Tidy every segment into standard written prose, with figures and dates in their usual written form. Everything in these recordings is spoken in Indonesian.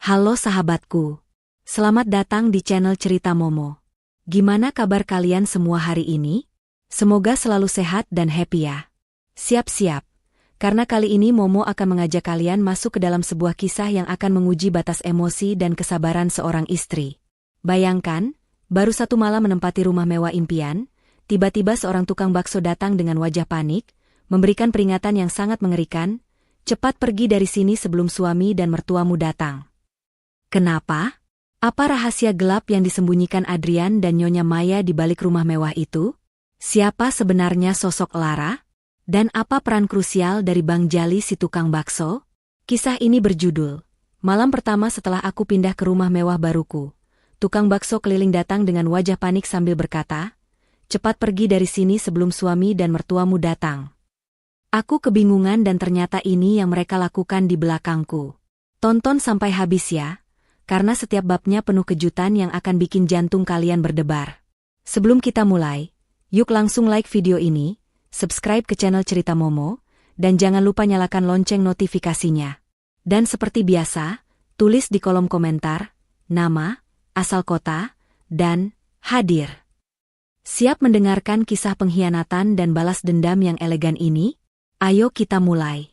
Halo sahabatku. Selamat datang di channel Cerita Momo. Gimana kabar kalian semua hari ini? Semoga selalu sehat dan happy ya. Siap-siap. Karena kali ini Momo akan mengajak kalian masuk ke dalam sebuah kisah yang akan menguji batas emosi dan kesabaran seorang istri. Bayangkan, baru satu malam menempati rumah mewah impian, tiba-tiba seorang tukang bakso datang dengan wajah panik, memberikan peringatan yang sangat mengerikan, cepat pergi dari sini sebelum suami dan mertuamu datang. Kenapa? Apa rahasia gelap yang disembunyikan Adrian dan Nyonya Maya di balik rumah mewah itu? Siapa sebenarnya sosok Lara? Dan apa peran krusial dari Bang Jali si tukang bakso? Kisah ini berjudul, Malam Pertama Setelah Aku Pindah ke Rumah Mewah Baruku. Tukang bakso keliling datang dengan wajah panik sambil berkata, "Cepat pergi dari sini sebelum suami dan mertuamu datang." Aku kebingungan dan ternyata ini yang mereka lakukan di belakangku. Tonton sampai habis ya. Karena setiap babnya penuh kejutan yang akan bikin jantung kalian berdebar. Sebelum kita mulai, yuk langsung like video ini, subscribe ke channel Cerita Momo, dan jangan lupa nyalakan lonceng notifikasinya. Dan seperti biasa, tulis di kolom komentar, nama, asal kota, dan hadir. Siap mendengarkan kisah pengkhianatan dan balas dendam yang elegan ini? Ayo kita mulai.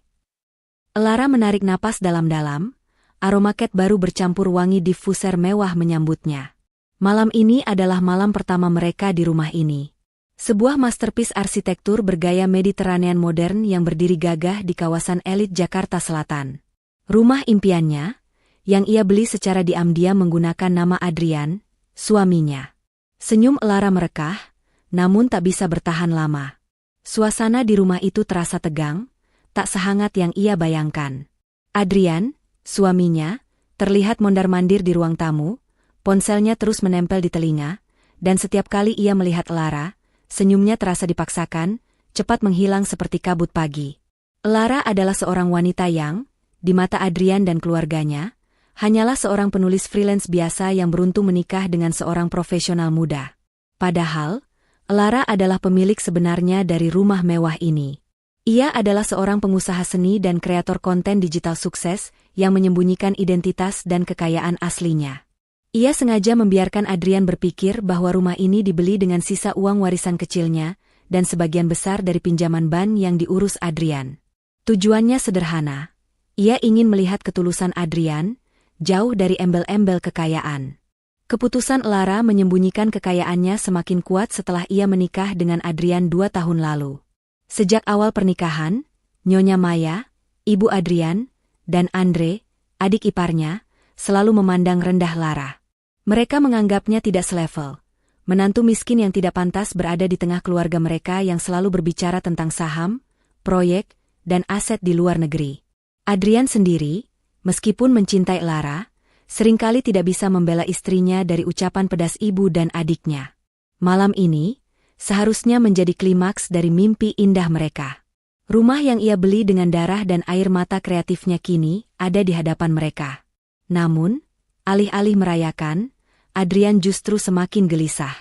Lara menarik napas dalam-dalam. Aroma cat baru bercampur wangi diffuser mewah menyambutnya. Malam ini adalah malam pertama mereka di rumah ini. Sebuah masterpiece arsitektur bergaya Mediterranean modern yang berdiri gagah di kawasan elit Jakarta Selatan. Rumah impiannya, yang ia beli secara diam-diam menggunakan nama Adrian, suaminya. Senyum Lara merekah, namun tak bisa bertahan lama. Suasana di rumah itu terasa tegang, tak sehangat yang ia bayangkan. Adrian, suaminya, terlihat mondar-mandir di ruang tamu, ponselnya terus menempel di telinga, dan setiap kali ia melihat Lara, senyumnya terasa dipaksakan, cepat menghilang seperti kabut pagi. Lara adalah seorang wanita yang, di mata Adrian dan keluarganya, hanyalah seorang penulis freelance biasa yang beruntung menikah dengan seorang profesional muda. Padahal, Lara adalah pemilik sebenarnya dari rumah mewah ini. Ia adalah seorang pengusaha seni dan kreator konten digital sukses yang menyembunyikan identitas dan kekayaan aslinya. Ia sengaja membiarkan Adrian berpikir bahwa rumah ini dibeli dengan sisa uang warisan kecilnya dan sebagian besar dari pinjaman bank yang diurus Adrian. Tujuannya sederhana. Ia ingin melihat ketulusan Adrian, jauh dari embel-embel kekayaan. Keputusan Lara menyembunyikan kekayaannya semakin kuat setelah ia menikah dengan Adrian 2 tahun lalu. Sejak awal pernikahan, Nyonya Maya, Ibu Adrian, dan Andre, adik iparnya, selalu memandang rendah Lara. Mereka menganggapnya tidak selevel, menantu miskin yang tidak pantas berada di tengah keluarga mereka yang selalu berbicara tentang saham, proyek, dan aset di luar negeri. Adrian sendiri, meskipun mencintai Lara, seringkali tidak bisa membela istrinya dari ucapan pedas ibu dan adiknya. Malam ini, seharusnya menjadi klimaks dari mimpi indah mereka. Rumah yang ia beli dengan darah dan air mata kreatifnya kini ada di hadapan mereka. Namun, alih-alih merayakan, Adrian justru semakin gelisah.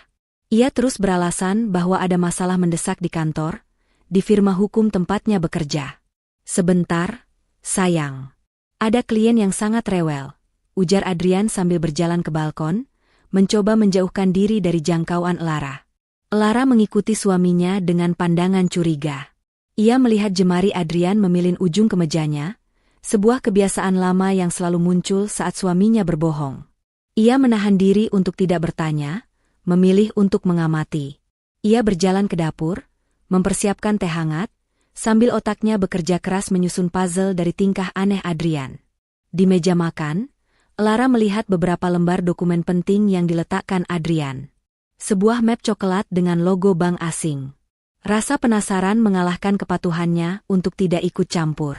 Ia terus beralasan bahwa ada masalah mendesak di kantor, di firma hukum tempatnya bekerja. "Sebentar, sayang. Ada klien yang sangat rewel," ujar Adrian sambil berjalan ke balkon, mencoba menjauhkan diri dari jangkauan Lara. Lara mengikuti suaminya dengan pandangan curiga. Ia melihat jemari Adrian memilih ujung kemejanya, sebuah kebiasaan lama yang selalu muncul saat suaminya berbohong. Ia menahan diri untuk tidak bertanya, memilih untuk mengamati. Ia berjalan ke dapur, mempersiapkan teh hangat, sambil otaknya bekerja keras menyusun puzzle dari tingkah aneh Adrian. Di meja makan, Lara melihat beberapa lembar dokumen penting yang diletakkan Adrian. Sebuah map coklat dengan logo bank asing. Rasa penasaran mengalahkan kepatuhannya untuk tidak ikut campur.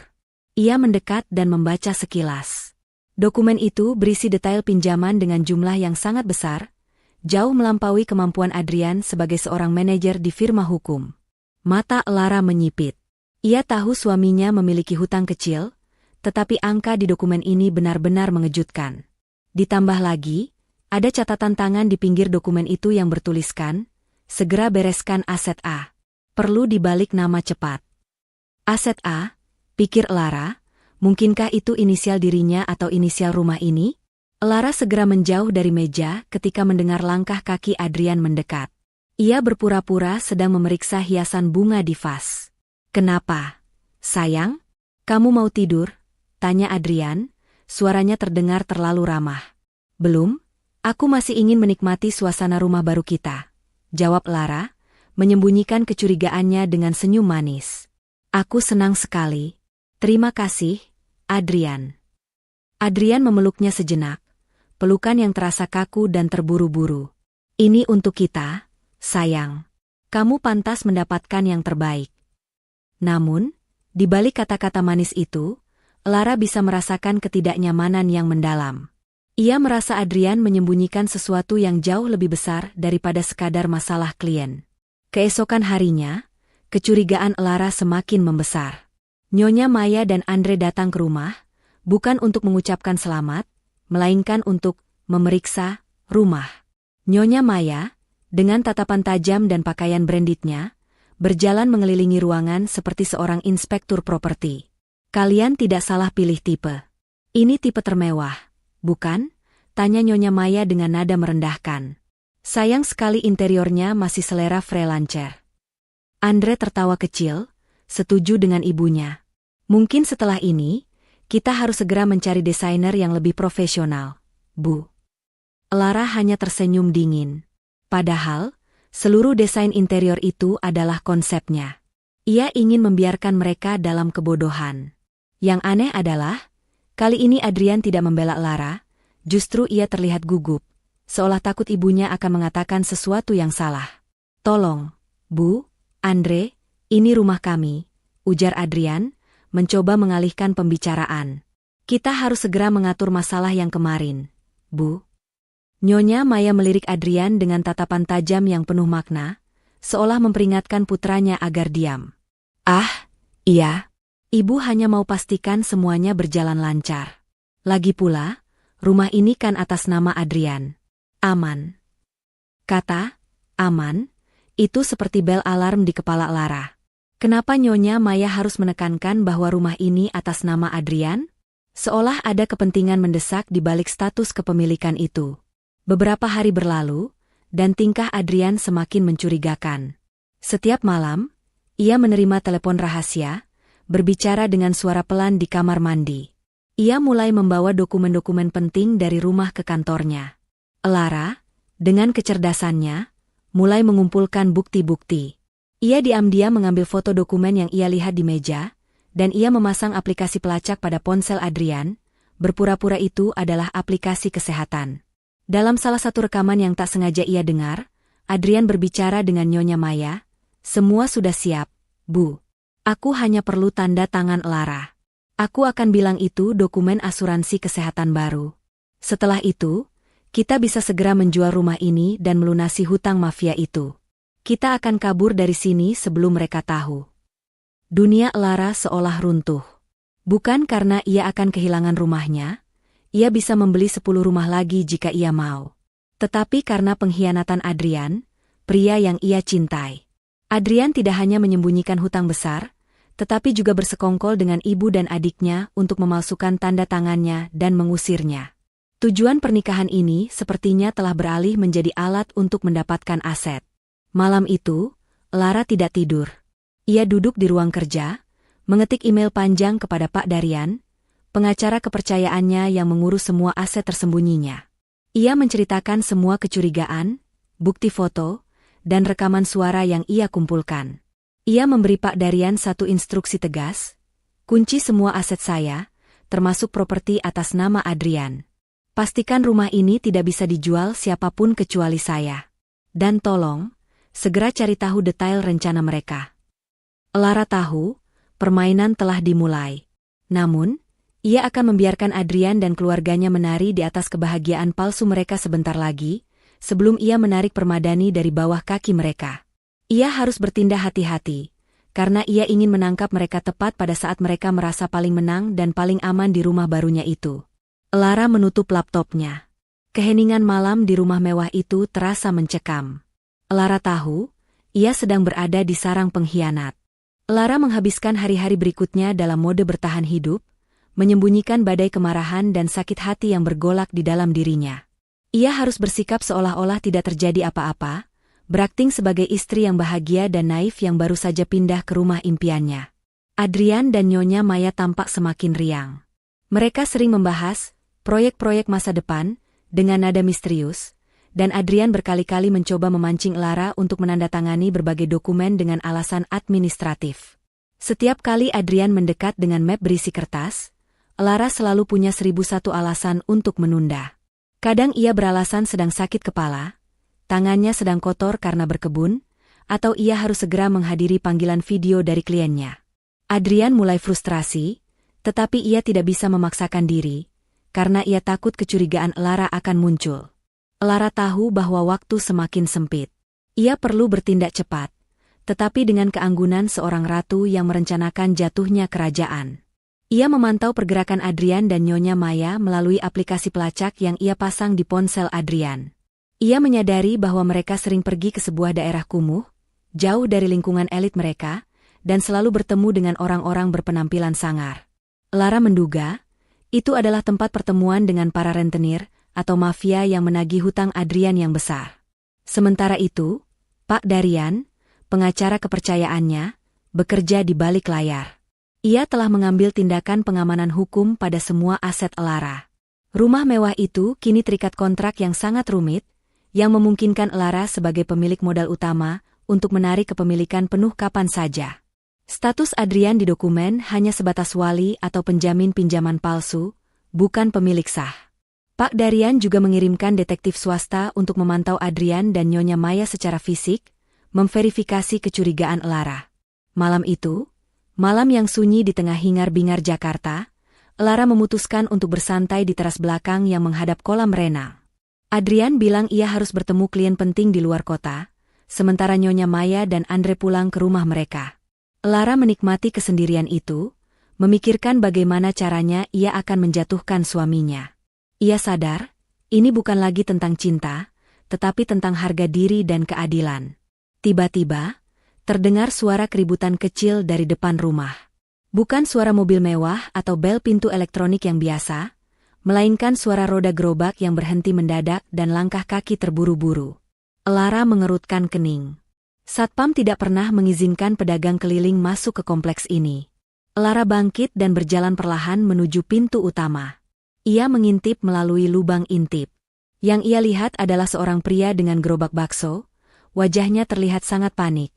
Ia mendekat dan membaca sekilas. Dokumen itu berisi detail pinjaman dengan jumlah yang sangat besar, jauh melampaui kemampuan Adrian sebagai seorang manajer di firma hukum. Mata Lara menyipit. Ia tahu suaminya memiliki hutang kecil, tetapi angka di dokumen ini benar-benar mengejutkan. Ditambah lagi, ada catatan tangan di pinggir dokumen itu yang bertuliskan, "Segera bereskan aset A. Perlu dibalik nama cepat." Aset A, pikir Lara, Mungkinkah itu inisial dirinya atau inisial rumah ini? Lara segera menjauh dari meja ketika mendengar langkah kaki Adrian mendekat. Ia berpura-pura sedang memeriksa hiasan bunga di vas. "Kenapa? Sayang? Kamu mau tidur?" tanya Adrian, suaranya terdengar terlalu ramah. "Belum, aku masih ingin menikmati suasana rumah baru kita," jawab Lara, menyembunyikan kecurigaannya dengan senyum manis. "Aku senang sekali. Terima kasih, Adrian." Adrian memeluknya sejenak, pelukan yang terasa kaku dan terburu-buru. "Ini untuk kita, sayang. Kamu pantas mendapatkan yang terbaik." Namun, di balik kata-kata manis itu, Lara bisa merasakan ketidaknyamanan yang mendalam. Ia merasa Adrian menyembunyikan sesuatu yang jauh lebih besar daripada sekadar masalah klien. Keesokan harinya, kecurigaan Lara semakin membesar. Nyonya Maya dan Andre datang ke rumah, bukan untuk mengucapkan selamat, melainkan untuk memeriksa rumah. Nyonya Maya, dengan tatapan tajam dan pakaian brandednya, berjalan mengelilingi ruangan seperti seorang inspektur properti. "Kalian tidak salah pilih tipe. Ini tipe termewah, bukan?" tanya Nyonya Maya dengan nada merendahkan. "Sayang sekali interiornya masih selera freelancer." Andre tertawa kecil, setuju dengan ibunya. "Mungkin setelah ini, kita harus segera mencari desainer yang lebih profesional, Bu." Lara hanya tersenyum dingin. Padahal, seluruh desain interior itu adalah konsepnya. Ia ingin membiarkan mereka dalam kebodohan. Yang aneh adalah, kali ini Adrian tidak membela Lara, justru ia terlihat gugup, seolah takut ibunya akan mengatakan sesuatu yang salah. "Tolong, Bu, Andre, ini rumah kami," ujar Adrian, mencoba mengalihkan pembicaraan. "Kita harus segera mengatur masalah yang kemarin, Bu." Nyonya Maya melirik Adrian dengan tatapan tajam yang penuh makna, seolah memperingatkan putranya agar diam. "Ah, iya. Ibu hanya mau pastikan semuanya berjalan lancar. Lagi pula, rumah ini kan atas nama Adrian. Aman." Kata "aman" itu seperti bel alarm di kepala Lara. Kenapa Nyonya Maya harus menekankan bahwa rumah ini atas nama Adrian? Seolah ada kepentingan mendesak di balik status kepemilikan itu. Beberapa hari berlalu, dan tingkah Adrian semakin mencurigakan. Setiap malam, ia menerima telepon rahasia, berbicara dengan suara pelan di kamar mandi. Ia mulai membawa dokumen-dokumen penting dari rumah ke kantornya. Lara, dengan kecerdasannya, mulai mengumpulkan bukti-bukti. Ia diam-diam mengambil foto dokumen yang ia lihat di meja, dan ia memasang aplikasi pelacak pada ponsel Adrian, berpura-pura itu adalah aplikasi kesehatan. Dalam salah satu rekaman yang tak sengaja ia dengar, Adrian berbicara dengan Nyonya Maya, "Semua sudah siap, Bu. Aku hanya perlu tanda tangan Lara. Aku akan bilang itu dokumen asuransi kesehatan baru. Setelah itu, kita bisa segera menjual rumah ini dan melunasi hutang mafia itu. Kita akan kabur dari sini sebelum mereka tahu." Dunia Lara seolah runtuh. Bukan karena ia akan kehilangan rumahnya, ia bisa membeli 10 rumah lagi jika ia mau. Tetapi karena pengkhianatan Adrian, pria yang ia cintai. Adrian tidak hanya menyembunyikan hutang besar, tetapi juga bersekongkol dengan ibu dan adiknya untuk memalsukan tanda tangannya dan mengusirnya. Tujuan pernikahan ini sepertinya telah beralih menjadi alat untuk mendapatkan aset. Malam itu, Lara tidak tidur. Ia duduk di ruang kerja, mengetik email panjang kepada Pak Darian, pengacara kepercayaannya yang mengurus semua aset tersembunyinya. Ia menceritakan semua kecurigaan, bukti foto, dan rekaman suara yang ia kumpulkan. Ia memberi Pak Darian satu instruksi tegas, "Kunci semua aset saya, termasuk properti atas nama Adrian. Pastikan rumah ini tidak bisa dijual siapapun kecuali saya. Dan tolong, segera cari tahu detail rencana mereka." Lara tahu, permainan telah dimulai. Namun, ia akan membiarkan Adrian dan keluarganya menari di atas kebahagiaan palsu mereka sebentar lagi, sebelum ia menarik permadani dari bawah kaki mereka. Ia harus bertindak hati-hati, karena ia ingin menangkap mereka tepat pada saat mereka merasa paling menang dan paling aman di rumah barunya itu. Lara menutup laptopnya. Keheningan malam di rumah mewah itu terasa mencekam. Lara tahu, ia sedang berada di sarang pengkhianat. Lara menghabiskan hari-hari berikutnya dalam mode bertahan hidup, menyembunyikan badai kemarahan dan sakit hati yang bergolak di dalam dirinya. Ia harus bersikap seolah-olah tidak terjadi apa-apa, berakting sebagai istri yang bahagia dan naif yang baru saja pindah ke rumah impiannya. Adrian dan Nyonya Maya tampak semakin riang. Mereka sering membahas proyek-proyek masa depan dengan nada misterius, dan Adrian berkali-kali mencoba memancing Lara untuk menandatangani berbagai dokumen dengan alasan administratif. Setiap kali Adrian mendekat dengan map berisi kertas, Lara selalu punya 1001 alasan untuk menunda. Kadang ia beralasan sedang sakit kepala, tangannya sedang kotor karena berkebun, atau ia harus segera menghadiri panggilan video dari kliennya. Adrian mulai frustrasi, tetapi ia tidak bisa memaksakan diri, karena ia takut kecurigaan Lara akan muncul. Lara tahu bahwa waktu semakin sempit. Ia perlu bertindak cepat, tetapi dengan keanggunan seorang ratu yang merencanakan jatuhnya kerajaan. Ia memantau pergerakan Adrian dan Nyonya Maya melalui aplikasi pelacak yang ia pasang di ponsel Adrian. Ia menyadari bahwa mereka sering pergi ke sebuah daerah kumuh, jauh dari lingkungan elit mereka, dan selalu bertemu dengan orang-orang berpenampilan sangar. Lara menduga, itu adalah tempat pertemuan dengan para rentenir, atau mafia yang menagih hutang Adrian yang besar. Sementara itu, Pak Darian, pengacara kepercayaannya, bekerja di balik layar. Ia telah mengambil tindakan pengamanan hukum pada semua aset Lara. Rumah mewah itu kini terikat kontrak yang sangat rumit, yang memungkinkan Lara sebagai pemilik modal utama untuk menarik kepemilikan penuh kapan saja. Status Adrian di dokumen hanya sebatas wali atau penjamin pinjaman palsu, bukan pemilik sah. Pak Darian juga mengirimkan detektif swasta untuk memantau Adrian dan Nyonya Maya secara fisik, memverifikasi kecurigaan Lara. Malam itu, malam yang sunyi di tengah hingar-bingar Jakarta, Lara memutuskan untuk bersantai di teras belakang yang menghadap kolam renang. Adrian bilang ia harus bertemu klien penting di luar kota, sementara Nyonya Maya dan Andre pulang ke rumah mereka. Lara menikmati kesendirian itu, memikirkan bagaimana caranya ia akan menjatuhkan suaminya. Ia sadar, ini bukan lagi tentang cinta, tetapi tentang harga diri dan keadilan. Tiba-tiba, terdengar suara keributan kecil dari depan rumah. Bukan suara mobil mewah atau bel pintu elektronik yang biasa, melainkan suara roda gerobak yang berhenti mendadak dan langkah kaki terburu-buru. Lara mengerutkan kening. Satpam tidak pernah mengizinkan pedagang keliling masuk ke kompleks ini. Lara bangkit dan berjalan perlahan menuju pintu utama. Ia mengintip melalui lubang intip. Yang ia lihat adalah seorang pria dengan gerobak bakso, wajahnya terlihat sangat panik.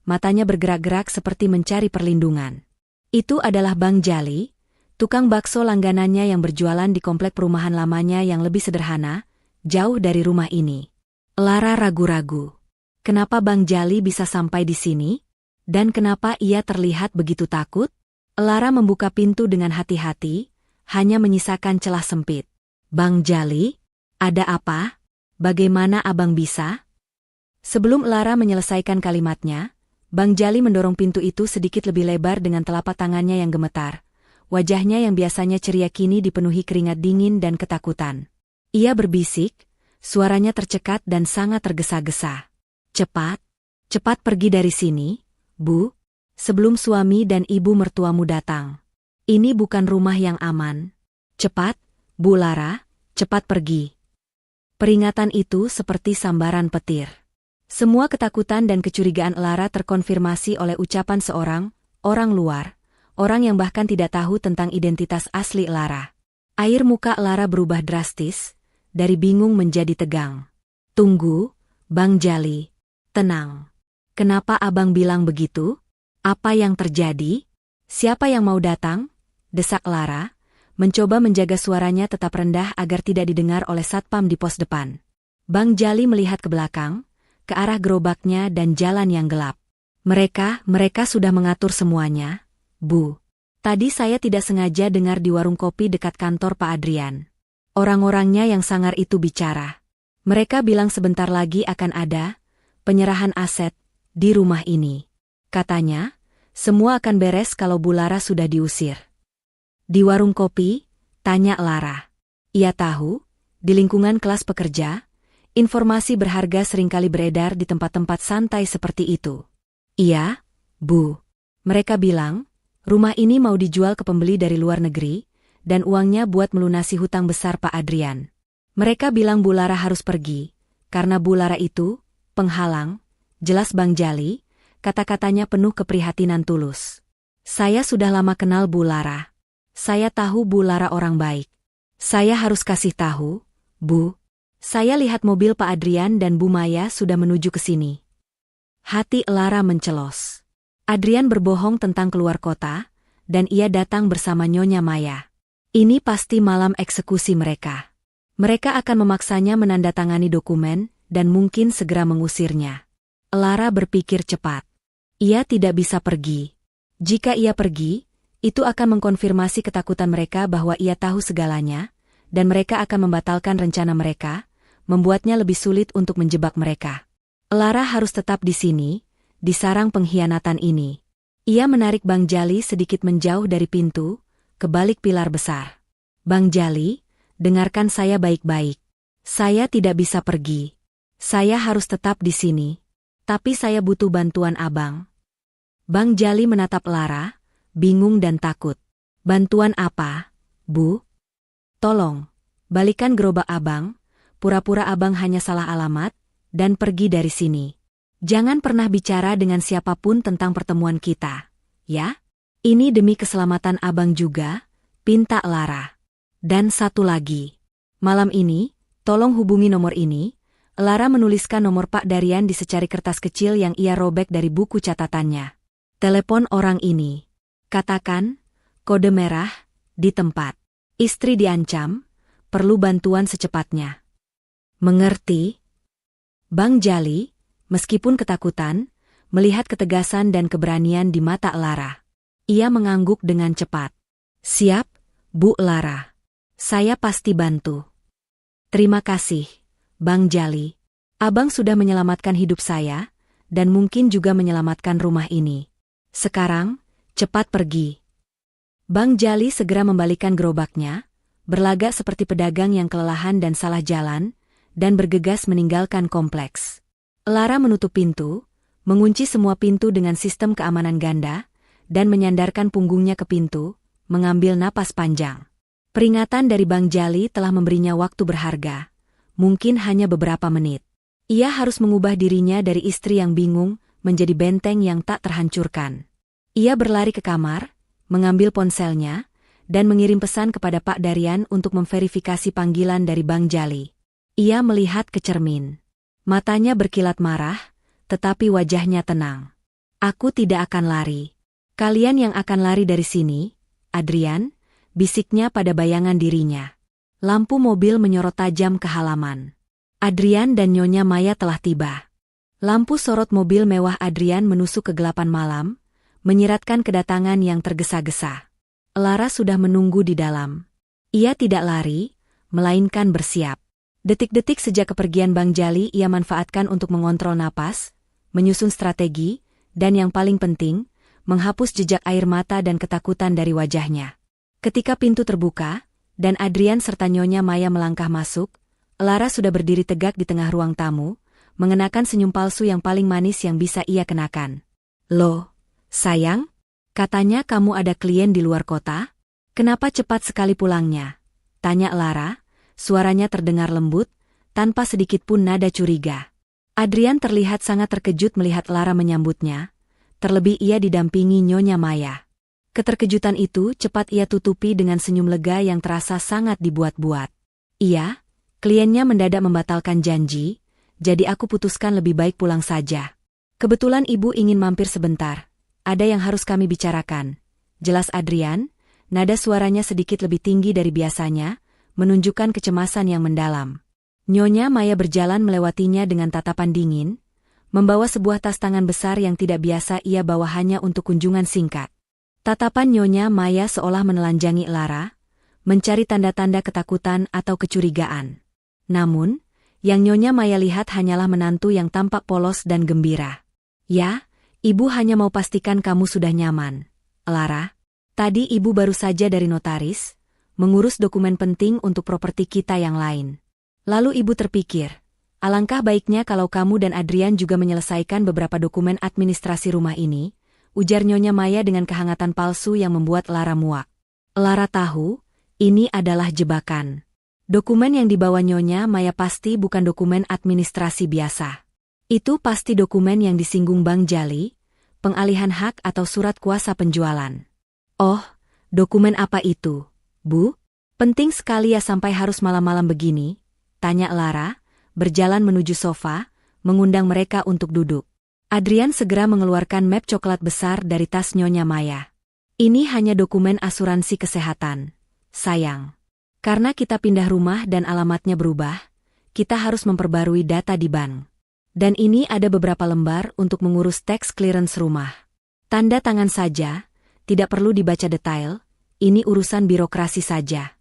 Matanya bergerak-gerak seperti mencari perlindungan. Itu adalah Bang Jali, tukang bakso langganannya yang berjualan di komplek perumahan lamanya yang lebih sederhana, jauh dari rumah ini. Lara ragu-ragu. Kenapa Bang Jali bisa sampai di sini? Dan kenapa ia terlihat begitu takut? Lara membuka pintu dengan hati-hati, hanya menyisakan celah sempit. Bang Jali, ada apa? Bagaimana abang bisa? Sebelum Lara menyelesaikan kalimatnya, Bang Jali mendorong pintu itu sedikit lebih lebar dengan telapak tangannya yang gemetar. Wajahnya yang biasanya ceria kini dipenuhi keringat dingin dan ketakutan. Ia berbisik, suaranya tercekat dan sangat tergesa-gesa. Cepat, cepat pergi dari sini, Bu, sebelum suami dan ibu mertuamu datang. Ini bukan rumah yang aman. Cepat, Bu Lara, cepat pergi. Peringatan itu seperti sambaran petir. Semua ketakutan dan kecurigaan Lara terkonfirmasi oleh ucapan seorang orang luar, orang yang bahkan tidak tahu tentang identitas asli Lara. Air muka Lara berubah drastis, dari bingung menjadi tegang. Tunggu, Bang Jali, tenang. Kenapa abang bilang begitu? Apa yang terjadi? Siapa yang mau datang? Desak Lara, mencoba menjaga suaranya tetap rendah agar tidak didengar oleh satpam di pos depan. Bang Jali melihat ke belakang, ke arah gerobaknya dan jalan yang gelap. Mereka sudah mengatur semuanya, Bu. Tadi saya tidak sengaja dengar di warung kopi dekat kantor Pak Adrian. Orang-orangnya yang sangar itu bicara. Mereka bilang sebentar lagi akan ada penyerahan aset di rumah ini. Katanya, semua akan beres kalau Bu Lara sudah diusir. Di warung kopi, tanya Lara. Ia tahu, di lingkungan kelas pekerja, informasi berharga seringkali beredar di tempat-tempat santai seperti itu. Iya, Bu. Mereka bilang, rumah ini mau dijual ke pembeli dari luar negeri, dan uangnya buat melunasi hutang besar Pak Adrian. Mereka bilang Bu Lara harus pergi, karena Bu Lara itu penghalang. Jelas Bang Jali, kata-katanya penuh keprihatinan tulus. Saya sudah lama kenal Bu Lara. Saya tahu Bu Lara orang baik. Saya harus kasih tahu, Bu. Saya lihat mobil Pak Adrian dan Bu Maya sudah menuju ke sini. Hati Lara mencelos. Adrian berbohong tentang keluar kota, dan ia datang bersama Nyonya Maya. Ini pasti malam eksekusi mereka. Mereka akan memaksanya menandatangani dokumen, dan mungkin segera mengusirnya. Lara berpikir cepat. Ia tidak bisa pergi. Jika ia pergi, itu akan mengkonfirmasi ketakutan mereka bahwa ia tahu segalanya, dan mereka akan membatalkan rencana mereka, membuatnya lebih sulit untuk menjebak mereka. Lara harus tetap di sini, di sarang pengkhianatan ini. Ia menarik Bang Jali sedikit menjauh dari pintu, ke balik pilar besar. Bang Jali, dengarkan saya baik-baik. Saya tidak bisa pergi. Saya harus tetap di sini. Tapi saya butuh bantuan abang. Bang Jali menatap Lara, bingung dan takut. Bantuan apa, Bu? Tolong, balikan gerobak abang, pura-pura abang hanya salah alamat, dan pergi dari sini. Jangan pernah bicara dengan siapapun tentang pertemuan kita, ya? Ini demi keselamatan abang juga, pinta Lara. Dan satu lagi. Malam ini, tolong hubungi nomor ini. Lara menuliskan nomor Pak Darian di secari kertas kecil yang ia robek dari buku catatannya. Telepon orang ini. Katakan, kode merah, di tempat. Istri diancam, perlu bantuan secepatnya. Mengerti? Bang Jali, meskipun ketakutan, melihat ketegasan dan keberanian di mata Lara. Ia mengangguk dengan cepat. Siap, Bu Lara. Saya pasti bantu. Terima kasih, Bang Jali. Abang sudah menyelamatkan hidup saya, dan mungkin juga menyelamatkan rumah ini. Sekarang, cepat pergi. Bang Jali segera membalikan gerobaknya, berlagak seperti pedagang yang kelelahan dan salah jalan, dan bergegas meninggalkan kompleks. Lara menutup pintu, mengunci semua pintu dengan sistem keamanan ganda, dan menyandarkan punggungnya ke pintu, mengambil napas panjang. Peringatan dari Bang Jali telah memberinya waktu berharga. Mungkin hanya beberapa menit. Ia harus mengubah dirinya dari istri yang bingung menjadi benteng yang tak terhancurkan. Ia berlari ke kamar, mengambil ponselnya, dan mengirim pesan kepada Pak Darian untuk memverifikasi panggilan dari Bang Jali. Ia melihat ke cermin. Matanya berkilat marah, tetapi wajahnya tenang. Aku tidak akan lari. Kalian yang akan lari dari sini, Adrian, bisiknya pada bayangan dirinya. Lampu mobil menyorot tajam ke halaman. Adrian dan Nyonya Maya telah tiba. Lampu sorot mobil mewah Adrian menusuk kegelapan malam, menyiratkan kedatangan yang tergesa-gesa. Lara sudah menunggu di dalam. Ia tidak lari, melainkan bersiap. Detik-detik sejak kepergian Bang Jali ia manfaatkan untuk mengontrol napas, menyusun strategi, dan yang paling penting, menghapus jejak air mata dan ketakutan dari wajahnya. Ketika pintu terbuka, dan Adrian serta Nyonya Maya melangkah masuk, Lara sudah berdiri tegak di tengah ruang tamu, mengenakan senyum palsu yang paling manis yang bisa ia kenakan. Loh, sayang? Katanya kamu ada klien di luar kota? Kenapa cepat sekali pulangnya? Tanya Lara, suaranya terdengar lembut, tanpa sedikit pun nada curiga. Adrian terlihat sangat terkejut melihat Lara menyambutnya, terlebih ia didampingi Nyonya Maya. Keterkejutan itu cepat ia tutupi dengan senyum lega yang terasa sangat dibuat-buat. Iya, kliennya mendadak membatalkan janji, jadi aku putuskan lebih baik pulang saja. Kebetulan ibu ingin mampir sebentar, ada yang harus kami bicarakan. Jelas Adrian, nada suaranya sedikit lebih tinggi dari biasanya, menunjukkan kecemasan yang mendalam. Nyonya Maya berjalan melewatinya dengan tatapan dingin, membawa sebuah tas tangan besar yang tidak biasa ia bawa hanya untuk kunjungan singkat. Tatapan Nyonya Maya seolah menelanjangi Lara, mencari tanda-tanda ketakutan atau kecurigaan. Namun, yang Nyonya Maya lihat hanyalah menantu yang tampak polos dan gembira. Ya, ibu hanya mau pastikan kamu sudah nyaman. Lara, tadi ibu baru saja dari notaris, mengurus dokumen penting untuk properti kita yang lain. Lalu ibu terpikir, alangkah baiknya kalau kamu dan Adrian juga menyelesaikan beberapa dokumen administrasi rumah ini, ujar Nyonya Maya dengan kehangatan palsu yang membuat Lara muak. Lara tahu, Ini adalah jebakan. Dokumen yang dibawa Nyonya Maya pasti bukan dokumen administrasi biasa. Itu pasti dokumen yang disinggung Bang Jali, pengalihan hak atau surat kuasa penjualan. Oh, dokumen apa itu, Bu? Penting sekali ya sampai harus malam-malam begini, tanya Lara, berjalan menuju sofa, mengundang mereka untuk duduk. Adrian segera mengeluarkan map coklat besar dari tas Nyonya Maya. Ini hanya dokumen asuransi kesehatan. Sayang. Karena kita pindah rumah dan alamatnya berubah, kita harus memperbarui data di bank. Dan ini ada beberapa lembar untuk mengurus tax clearance rumah. Tanda tangan saja, tidak perlu dibaca detail, ini urusan birokrasi saja.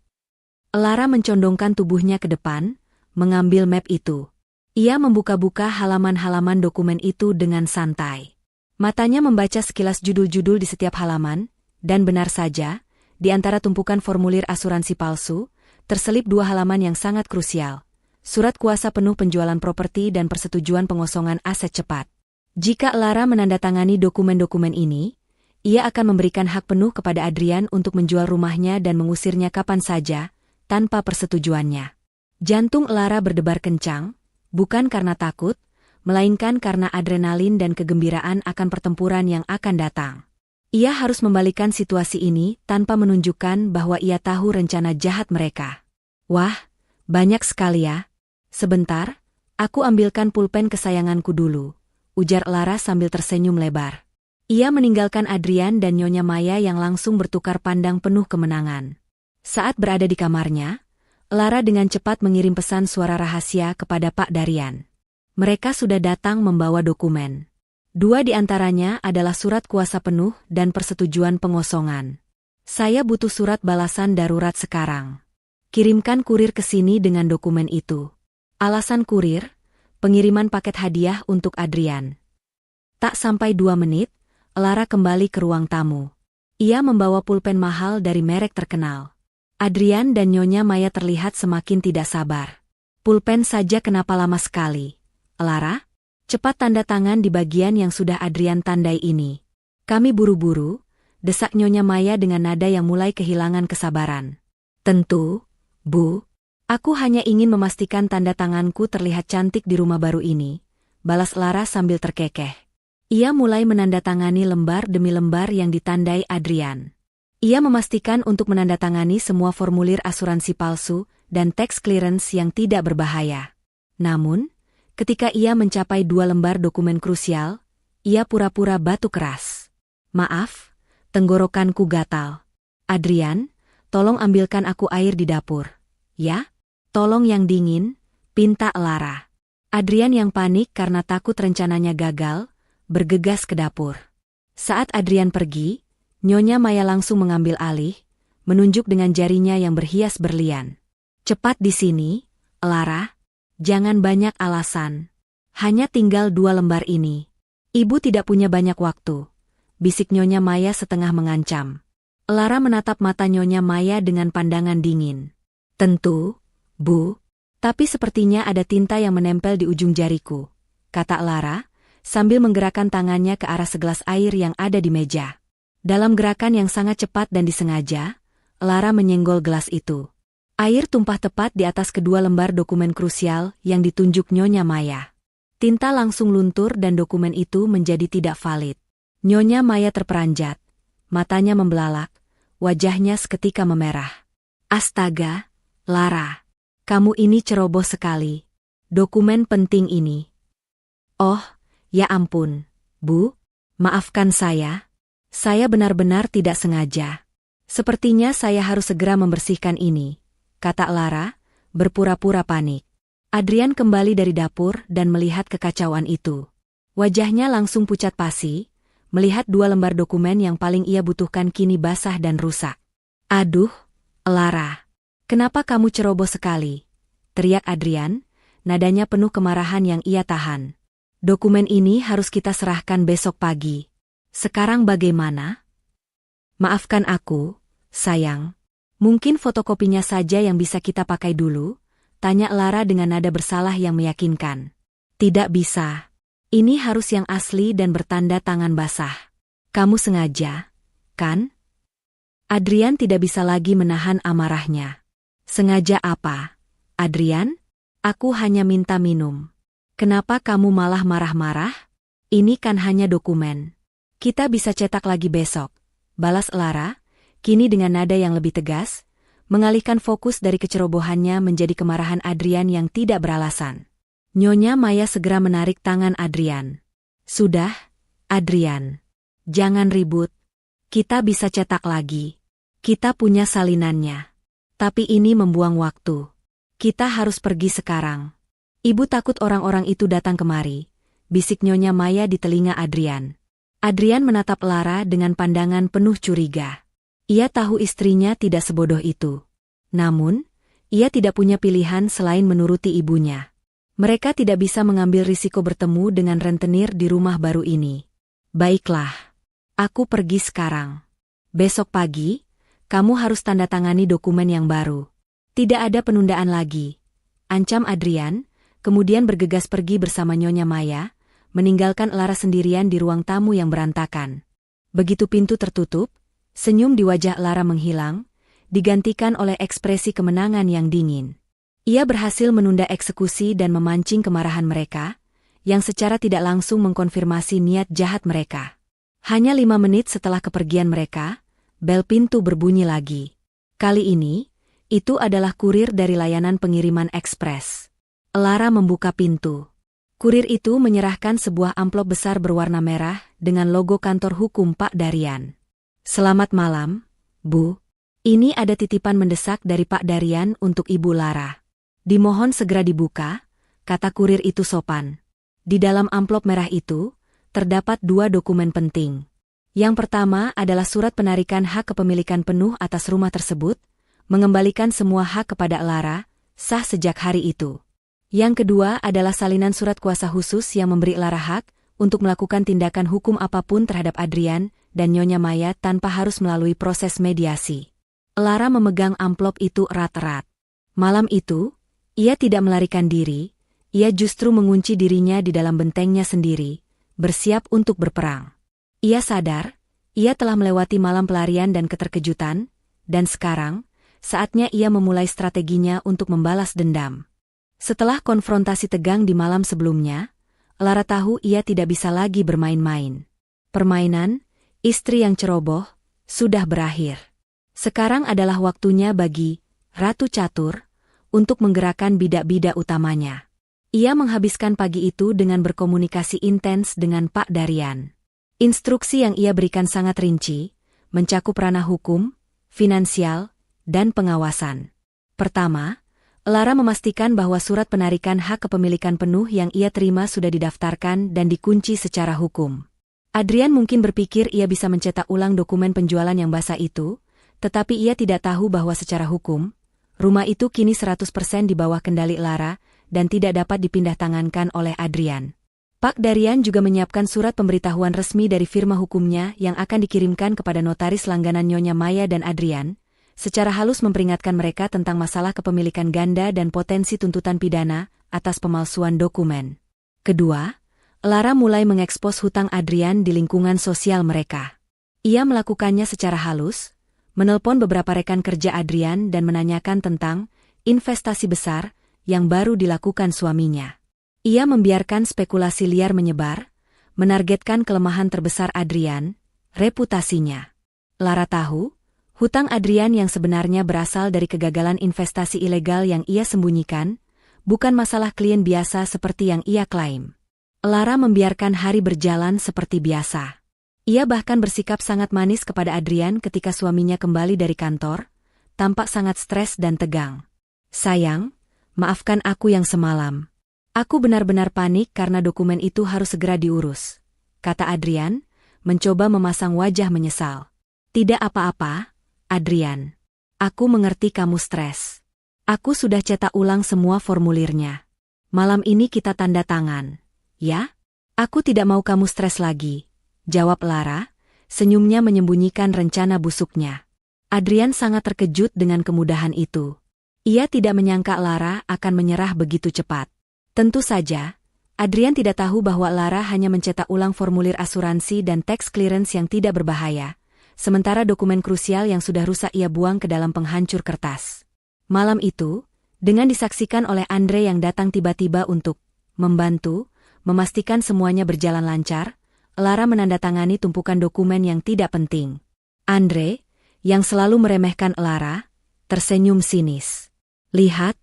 Lara mencondongkan tubuhnya ke depan, mengambil map itu. Ia membuka-buka halaman-halaman dokumen itu dengan santai. Matanya membaca sekilas judul-judul di setiap halaman, dan benar saja, di antara tumpukan formulir asuransi palsu, terselip dua halaman yang sangat krusial. Surat kuasa penuh penjualan properti dan persetujuan pengosongan aset cepat. Jika Lara menandatangani dokumen-dokumen ini, ia akan memberikan hak penuh kepada Adrian untuk menjual rumahnya dan mengusirnya kapan saja, tanpa persetujuannya. Jantung Lara berdebar kencang, bukan karena takut, melainkan karena adrenalin dan kegembiraan akan pertempuran yang akan datang. Ia harus membalikan situasi ini tanpa menunjukkan bahwa ia tahu rencana jahat mereka. Wah, banyak sekali ya. Sebentar, aku ambilkan pulpen kesayanganku dulu, ujar Lara sambil tersenyum lebar. Ia meninggalkan Adrian dan Nyonya Maya yang langsung bertukar pandang penuh kemenangan. Saat berada di kamarnya, Lara dengan cepat mengirim pesan suara rahasia kepada Pak Darian. Mereka sudah datang membawa dokumen. Dua di antaranya adalah surat kuasa penuh dan persetujuan pengosongan. Saya butuh surat balasan darurat sekarang. Kirimkan kurir ke sini dengan dokumen itu. Alasan kurir, pengiriman paket hadiah untuk Adrian. Tak sampai 2 menit, Lara kembali ke ruang tamu. Ia membawa pulpen mahal dari merek terkenal. Adrian dan Nyonya Maya terlihat semakin tidak sabar. Pulpen saja kenapa lama sekali? Lara, cepat tanda tangan di bagian yang sudah Adrian tandai ini. Kami buru-buru, desak Nyonya Maya dengan nada yang mulai kehilangan kesabaran. Tentu, Bu. Aku hanya ingin memastikan tanda tanganku terlihat cantik di rumah baru ini, balas Lara sambil terkekeh. Ia mulai menandatangani lembar demi lembar yang ditandai Adrian. Ia memastikan untuk menandatangani semua formulir asuransi palsu dan tax clearance yang tidak berbahaya. Namun, ketika ia mencapai 2 lembar dokumen krusial, ia pura-pura batuk keras. Maaf, tenggorokanku gatal. Adrian, tolong ambilkan aku air di dapur. Ya? Tolong yang dingin, pinta Lara. Adrian yang panik karena takut rencananya gagal, bergegas ke dapur. Saat Adrian pergi, Nyonya Maya langsung mengambil alih, menunjuk dengan jarinya yang berhias berlian. Cepat di sini, Lara. Jangan banyak alasan. Hanya tinggal 2 lembar ini. Ibu tidak punya banyak waktu, bisik Nyonya Maya setengah mengancam. Lara menatap mata Nyonya Maya dengan pandangan dingin. Tentu, Bu. Tapi sepertinya ada tinta yang menempel di ujung jariku, kata Lara, sambil menggerakkan tangannya ke arah segelas air yang ada di meja. Dalam gerakan yang sangat cepat dan disengaja, Lara menyenggol gelas itu. Air tumpah tepat di atas kedua lembar dokumen krusial yang ditunjuk Nyonya Maya. Tinta langsung luntur dan dokumen itu menjadi tidak valid. Nyonya Maya terperanjat. Matanya membelalak, wajahnya seketika memerah. Astaga, Lara. Kamu ini ceroboh sekali. Dokumen penting ini. Oh, ya ampun, Bu. Maafkan saya. Saya benar-benar tidak sengaja. Sepertinya saya harus segera membersihkan ini, kata Lara, berpura-pura panik. Adrian kembali dari dapur dan melihat kekacauan itu. Wajahnya langsung pucat pasi, melihat 2 lembar dokumen yang paling ia butuhkan kini basah dan rusak. Aduh, Lara. Kenapa kamu ceroboh sekali? Teriak Adrian, nadanya penuh kemarahan yang ia tahan. Dokumen ini harus kita serahkan besok pagi. Sekarang bagaimana? Maafkan aku, sayang. Mungkin fotokopinya saja yang bisa kita pakai dulu? Tanya Lara dengan nada bersalah yang meyakinkan. Tidak bisa. Ini harus yang asli dan bertanda tangan basah. Kamu sengaja, kan? Adrian tidak bisa lagi menahan amarahnya. Sengaja apa? Adrian? Aku hanya minta minum. Kenapa kamu malah marah-marah? Ini kan hanya dokumen. Kita bisa cetak lagi besok. Balas Lara, kini dengan nada yang lebih tegas, mengalihkan fokus dari kecerobohannya menjadi kemarahan Adrian yang tidak beralasan. Nyonya Maya segera menarik tangan Adrian. Sudah, Adrian. Jangan ribut. Kita bisa cetak lagi. Kita punya salinannya. Tapi ini membuang waktu. Kita harus pergi sekarang. Ibu takut orang-orang itu datang kemari, bisik Nyonya Maya di telinga Adrian. Adrian menatap Lara dengan pandangan penuh curiga. Ia tahu istrinya tidak sebodoh itu. Namun, ia tidak punya pilihan selain menuruti ibunya. Mereka tidak bisa mengambil risiko bertemu dengan rentenir di rumah baru ini. Baiklah. Aku pergi sekarang. Besok pagi, kamu harus tanda tangani dokumen yang baru. Tidak ada penundaan lagi. Ancam Adrian, kemudian bergegas pergi bersama Nyonya Maya, meninggalkan Lara sendirian di ruang tamu yang berantakan. Begitu pintu tertutup, senyum di wajah Lara menghilang, digantikan oleh ekspresi kemenangan yang dingin. Ia berhasil menunda eksekusi dan memancing kemarahan mereka, yang secara tidak langsung mengkonfirmasi niat jahat mereka. Hanya 5 menit setelah kepergian mereka, bel pintu berbunyi lagi. Kali ini, itu adalah kurir dari layanan pengiriman ekspres. Lara membuka pintu. Kurir itu menyerahkan sebuah amplop besar berwarna merah dengan logo kantor hukum Pak Darian. Selamat malam, Bu. Ini ada titipan mendesak dari Pak Darian untuk Ibu Lara. Dimohon segera dibuka, kata kurir itu sopan. Di dalam amplop merah itu, terdapat 2 dokumen penting. Yang pertama adalah surat penarikan hak kepemilikan penuh atas rumah tersebut, mengembalikan semua hak kepada Lara, sah sejak hari itu. Yang kedua adalah salinan surat kuasa khusus yang memberi Lara hak untuk melakukan tindakan hukum apapun terhadap Adrian dan Nyonya Maya tanpa harus melalui proses mediasi. Lara memegang amplop itu erat-erat. Malam itu, ia tidak melarikan diri, ia justru mengunci dirinya di dalam bentengnya sendiri, bersiap untuk berperang. Ia sadar, ia telah melewati malam pelarian dan keterkejutan, dan sekarang, saatnya ia memulai strateginya untuk membalas dendam. Setelah konfrontasi tegang di malam sebelumnya, Lara tahu ia tidak bisa lagi bermain-main. Permainan, istri yang ceroboh, sudah berakhir. Sekarang adalah waktunya bagi Ratu Catur untuk menggerakkan bidak-bidak utamanya. Ia menghabiskan pagi itu dengan berkomunikasi intens dengan Pak Darian. Instruksi yang ia berikan sangat rinci, mencakup ranah hukum, finansial, dan pengawasan. Pertama, Lara memastikan bahwa surat penarikan hak kepemilikan penuh yang ia terima sudah didaftarkan dan dikunci secara hukum. Adrian mungkin berpikir ia bisa mencetak ulang dokumen penjualan yang basah itu, tetapi ia tidak tahu bahwa secara hukum, rumah itu kini 100% di bawah kendali Lara dan tidak dapat dipindah tangankan oleh Adrian. Pak Darian juga menyiapkan surat pemberitahuan resmi dari firma hukumnya yang akan dikirimkan kepada notaris langganan Nyonya Maya dan Adrian, secara halus memperingatkan mereka tentang masalah kepemilikan ganda dan potensi tuntutan pidana atas pemalsuan dokumen. Kedua, Lara mulai mengekspos hutang Adrian di lingkungan sosial mereka. Ia melakukannya secara halus, menelpon beberapa rekan kerja Adrian dan menanyakan tentang investasi besar yang baru dilakukan suaminya. Ia membiarkan spekulasi liar menyebar, menargetkan kelemahan terbesar Adrian, reputasinya. Lara tahu, hutang Adrian yang sebenarnya berasal dari kegagalan investasi ilegal yang ia sembunyikan, bukan masalah klien biasa seperti yang ia klaim. Lara membiarkan hari berjalan seperti biasa. Ia bahkan bersikap sangat manis kepada Adrian ketika suaminya kembali dari kantor, tampak sangat stres dan tegang. Sayang, maafkan aku yang semalam. Aku benar-benar panik karena dokumen itu harus segera diurus, kata Adrian, mencoba memasang wajah menyesal. Tidak apa-apa, Adrian. Aku mengerti kamu stres. Aku sudah cetak ulang semua formulirnya. Malam ini kita tanda tangan, ya? Aku tidak mau kamu stres lagi, jawab Lara, senyumnya menyembunyikan rencana busuknya. Adrian sangat terkejut dengan kemudahan itu. Ia tidak menyangka Lara akan menyerah begitu cepat. Tentu saja, Adrian tidak tahu bahwa Lara hanya mencetak ulang formulir asuransi dan tax clearance yang tidak berbahaya, sementara dokumen krusial yang sudah rusak ia buang ke dalam penghancur kertas. Malam itu, dengan disaksikan oleh Andre yang datang tiba-tiba untuk membantu, memastikan semuanya berjalan lancar, Lara menandatangani tumpukan dokumen yang tidak penting. Andre, yang selalu meremehkan Lara, tersenyum sinis. Lihat,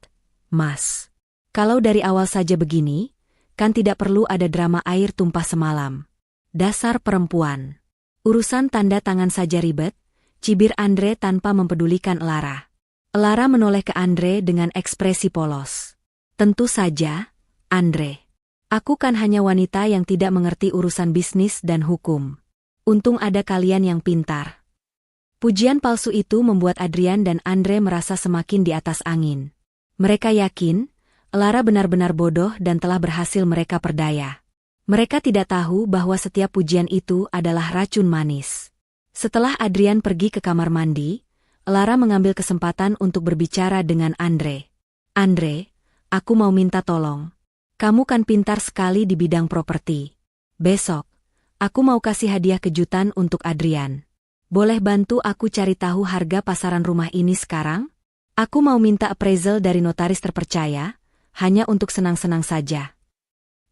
Mas. Kalau dari awal saja begini, kan tidak perlu ada drama air tumpah semalam. Dasar perempuan. Urusan tanda tangan saja ribet, cibir Andre tanpa mempedulikan Lara. Lara menoleh ke Andre dengan ekspresi polos. Tentu saja, Andre. Aku kan hanya wanita yang tidak mengerti urusan bisnis dan hukum. Untung ada kalian yang pintar. Pujian palsu itu membuat Adrian dan Andre merasa semakin di atas angin. Mereka yakin, Lara benar-benar bodoh dan telah berhasil mereka perdaya. Mereka tidak tahu bahwa setiap pujian itu adalah racun manis. Setelah Adrian pergi ke kamar mandi, Lara mengambil kesempatan untuk berbicara dengan Andre. Andre, aku mau minta tolong. Kamu kan pintar sekali di bidang properti. Besok, aku mau kasih hadiah kejutan untuk Adrian. Boleh bantu aku cari tahu harga pasaran rumah ini sekarang? Aku mau minta appraisal dari notaris terpercaya, hanya untuk senang-senang saja.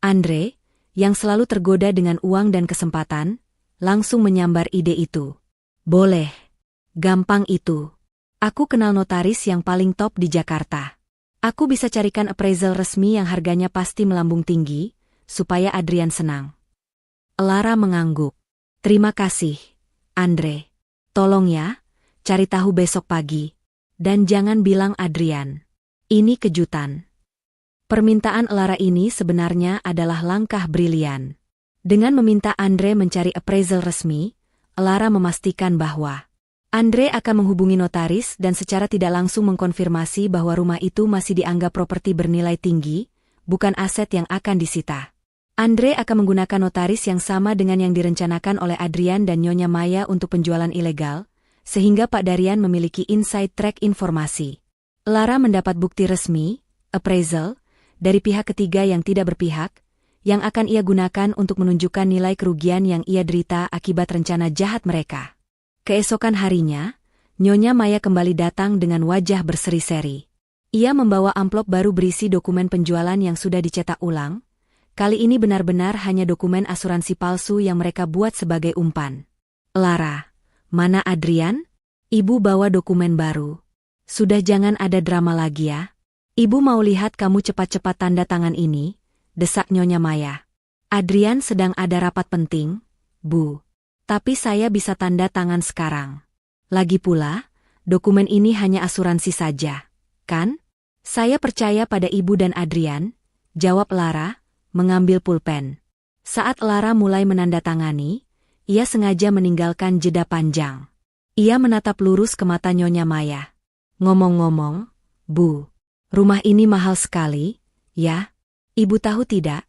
Andre, yang selalu tergoda dengan uang dan kesempatan, langsung menyambar ide itu. Boleh. Gampang itu. Aku kenal notaris yang paling top di Jakarta. Aku bisa carikan appraisal resmi yang harganya pasti melambung tinggi, supaya Adrian senang. Lara mengangguk. Terima kasih, Andre. Tolong ya, cari tahu besok pagi. Dan jangan bilang Adrian. Ini kejutan. Permintaan Lara ini sebenarnya adalah langkah brilian. Dengan meminta Andre mencari appraisal resmi, Lara memastikan bahwa Andre akan menghubungi notaris dan secara tidak langsung mengkonfirmasi bahwa rumah itu masih dianggap properti bernilai tinggi, bukan aset yang akan disita. Andre akan menggunakan notaris yang sama dengan yang direncanakan oleh Adrian dan Nyonya Maya untuk penjualan ilegal, sehingga Pak Darian memiliki inside track informasi. Lara mendapat bukti resmi, appraisal, dari pihak ketiga yang tidak berpihak, yang akan ia gunakan untuk menunjukkan nilai kerugian yang ia derita akibat rencana jahat mereka. Keesokan harinya, Nyonya Maya kembali datang dengan wajah berseri-seri. Ia membawa amplop baru berisi dokumen penjualan yang sudah dicetak ulang. Kali ini benar-benar hanya dokumen asuransi palsu yang mereka buat sebagai umpan. Lara, mana Adrian? Ibu bawa dokumen baru. Sudah jangan ada drama lagi ya. Ibu mau lihat kamu cepat-cepat tanda tangan ini, desak Nyonya Maya. Adrian sedang ada rapat penting, Bu. Tapi saya bisa tanda tangan sekarang. Lagi pula, dokumen ini hanya asuransi saja, kan? Saya percaya pada Ibu dan Adrian, jawab Lara, mengambil pulpen. Saat Lara mulai menandatangani, ia sengaja meninggalkan jeda panjang. Ia menatap lurus ke mata Nyonya Maya. Ngomong-ngomong, Bu. Rumah ini mahal sekali, ya? Ibu tahu tidak?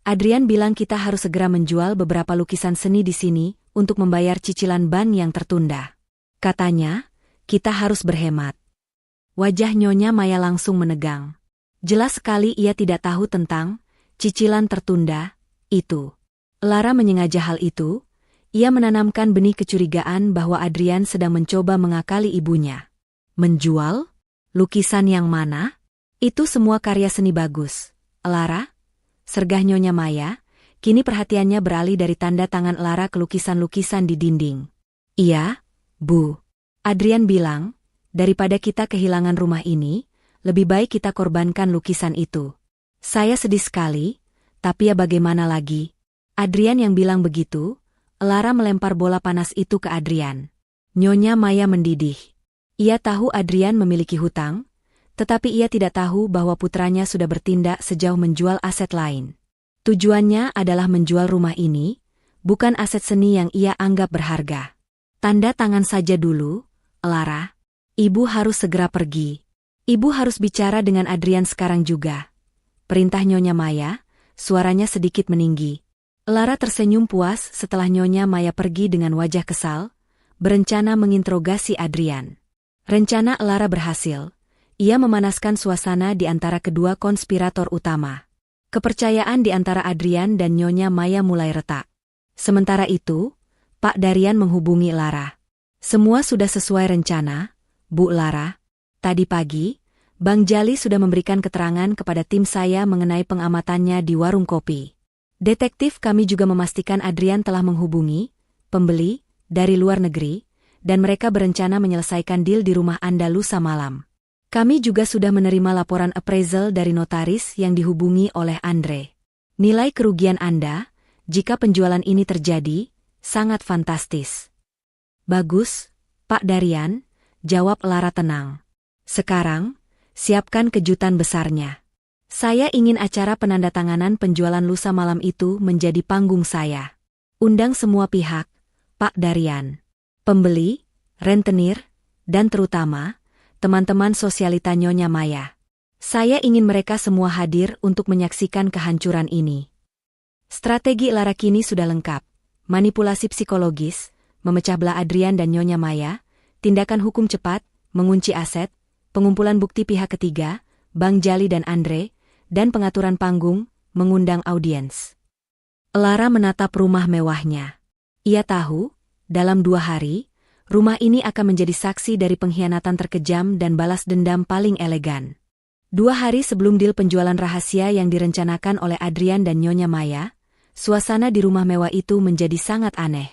Adrian bilang kita harus segera menjual beberapa lukisan seni di sini untuk membayar cicilan ban yang tertunda. Katanya, kita harus berhemat. Wajah Nyonya Maya langsung menegang. Jelas sekali ia tidak tahu tentang cicilan tertunda itu. Lara menyengaja hal itu, ia menanamkan benih kecurigaan bahwa Adrian sedang mencoba mengakali ibunya. Menjual? Lukisan yang mana? Itu semua karya seni bagus. Lara? Sergah Nyonya Maya, kini perhatiannya beralih dari tanda tangan Lara ke lukisan-lukisan di dinding. Iya, Bu. Adrian bilang, daripada kita kehilangan rumah ini, lebih baik kita korbankan lukisan itu. Saya sedih sekali, tapi ya bagaimana lagi? Adrian yang bilang begitu, Lara melempar bola panas itu ke Adrian. Nyonya Maya mendidih. Ia tahu Adrian memiliki hutang, tetapi ia tidak tahu bahwa putranya sudah bertindak sejauh menjual aset lain. Tujuannya adalah menjual rumah ini, bukan aset seni yang ia anggap berharga. Tanda tangan saja dulu, Lara. Ibu harus segera pergi. Ibu harus bicara dengan Adrian sekarang juga. Perintah Nyonya Maya, suaranya sedikit meninggi. Lara tersenyum puas setelah Nyonya Maya pergi dengan wajah kesal, berencana menginterogasi Adrian. Rencana Lara berhasil. Ia memanaskan suasana di antara kedua konspirator utama. Kepercayaan di antara Adrian dan Nyonya Maya mulai retak. Sementara itu, Pak Darian menghubungi Lara. Semua sudah sesuai rencana, Bu Lara. Tadi pagi, Bang Jali sudah memberikan keterangan kepada tim saya mengenai pengamatannya di warung kopi. Detektif kami juga memastikan Adrian telah menghubungi pembeli dari luar negeri, dan mereka berencana menyelesaikan deal di rumah Anda lusa malam. Kami juga sudah menerima laporan appraisal dari notaris yang dihubungi oleh Andre. Nilai kerugian Anda, jika penjualan ini terjadi, sangat fantastis. Bagus, Pak Darian, jawab Lara tenang. Sekarang, siapkan kejutan besarnya. Saya ingin acara penandatanganan penjualan lusa malam itu menjadi panggung saya. Undang semua pihak, Pak Darian. Pembeli, rentenir, dan terutama, teman-teman sosialita Nyonya Maya. Saya ingin mereka semua hadir untuk menyaksikan kehancuran ini. Strategi Lara kini sudah lengkap. Manipulasi psikologis, memecah belah Adrian dan Nyonya Maya, tindakan hukum cepat, mengunci aset, pengumpulan bukti pihak ketiga, Bang Jali dan Andre, dan pengaturan panggung, mengundang audiens. Lara menatap rumah mewahnya. Ia tahu, dalam 2 hari, rumah ini akan menjadi saksi dari pengkhianatan terkejam dan balas dendam paling elegan. 2 hari sebelum deal penjualan rahasia yang direncanakan oleh Adrian dan Nyonya Maya, suasana di rumah mewah itu menjadi sangat aneh.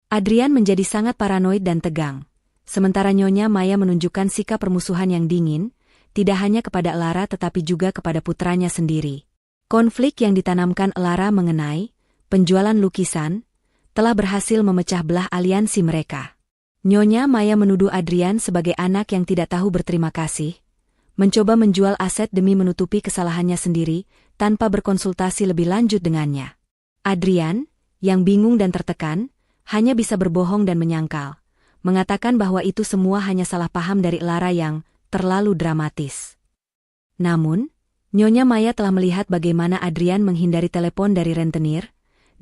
Adrian menjadi sangat paranoid dan tegang, sementara Nyonya Maya menunjukkan sikap permusuhan yang dingin, tidak hanya kepada Lara tetapi juga kepada putranya sendiri. Konflik yang ditanamkan Lara mengenai penjualan lukisan telah berhasil memecah belah aliansi mereka. Nyonya Maya menuduh Adrian sebagai anak yang tidak tahu berterima kasih, mencoba menjual aset demi menutupi kesalahannya sendiri tanpa berkonsultasi lebih lanjut dengannya. Adrian, yang bingung dan tertekan, hanya bisa berbohong dan menyangkal, mengatakan bahwa itu semua hanya salah paham dari Lara yang terlalu dramatis. Namun, Nyonya Maya telah melihat bagaimana Adrian menghindari telepon dari rentenir,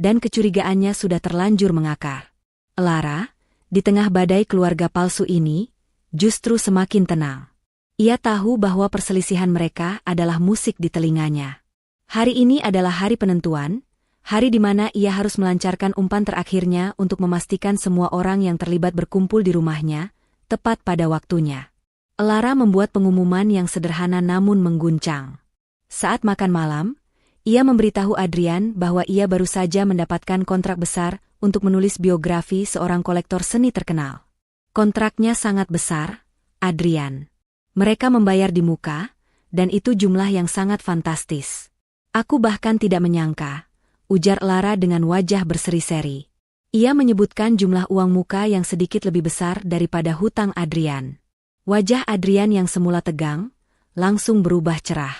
dan kecurigaannya sudah terlanjur mengakar. Lara, di tengah badai keluarga palsu ini, justru semakin tenang. Ia tahu bahwa perselisihan mereka adalah musik di telinganya. Hari ini adalah hari penentuan, hari di mana ia harus melancarkan umpan terakhirnya untuk memastikan semua orang yang terlibat berkumpul di rumahnya, tepat pada waktunya. Lara membuat pengumuman yang sederhana namun mengguncang. Saat makan malam, ia memberitahu Adrian bahwa ia baru saja mendapatkan kontrak besar untuk menulis biografi seorang kolektor seni terkenal. Kontraknya sangat besar, Adrian. Mereka membayar di muka, dan itu jumlah yang sangat fantastis. Aku bahkan tidak menyangka, ujar Lara dengan wajah berseri-seri. Ia menyebutkan jumlah uang muka yang sedikit lebih besar daripada hutang Adrian. Wajah Adrian yang semula tegang, langsung berubah cerah.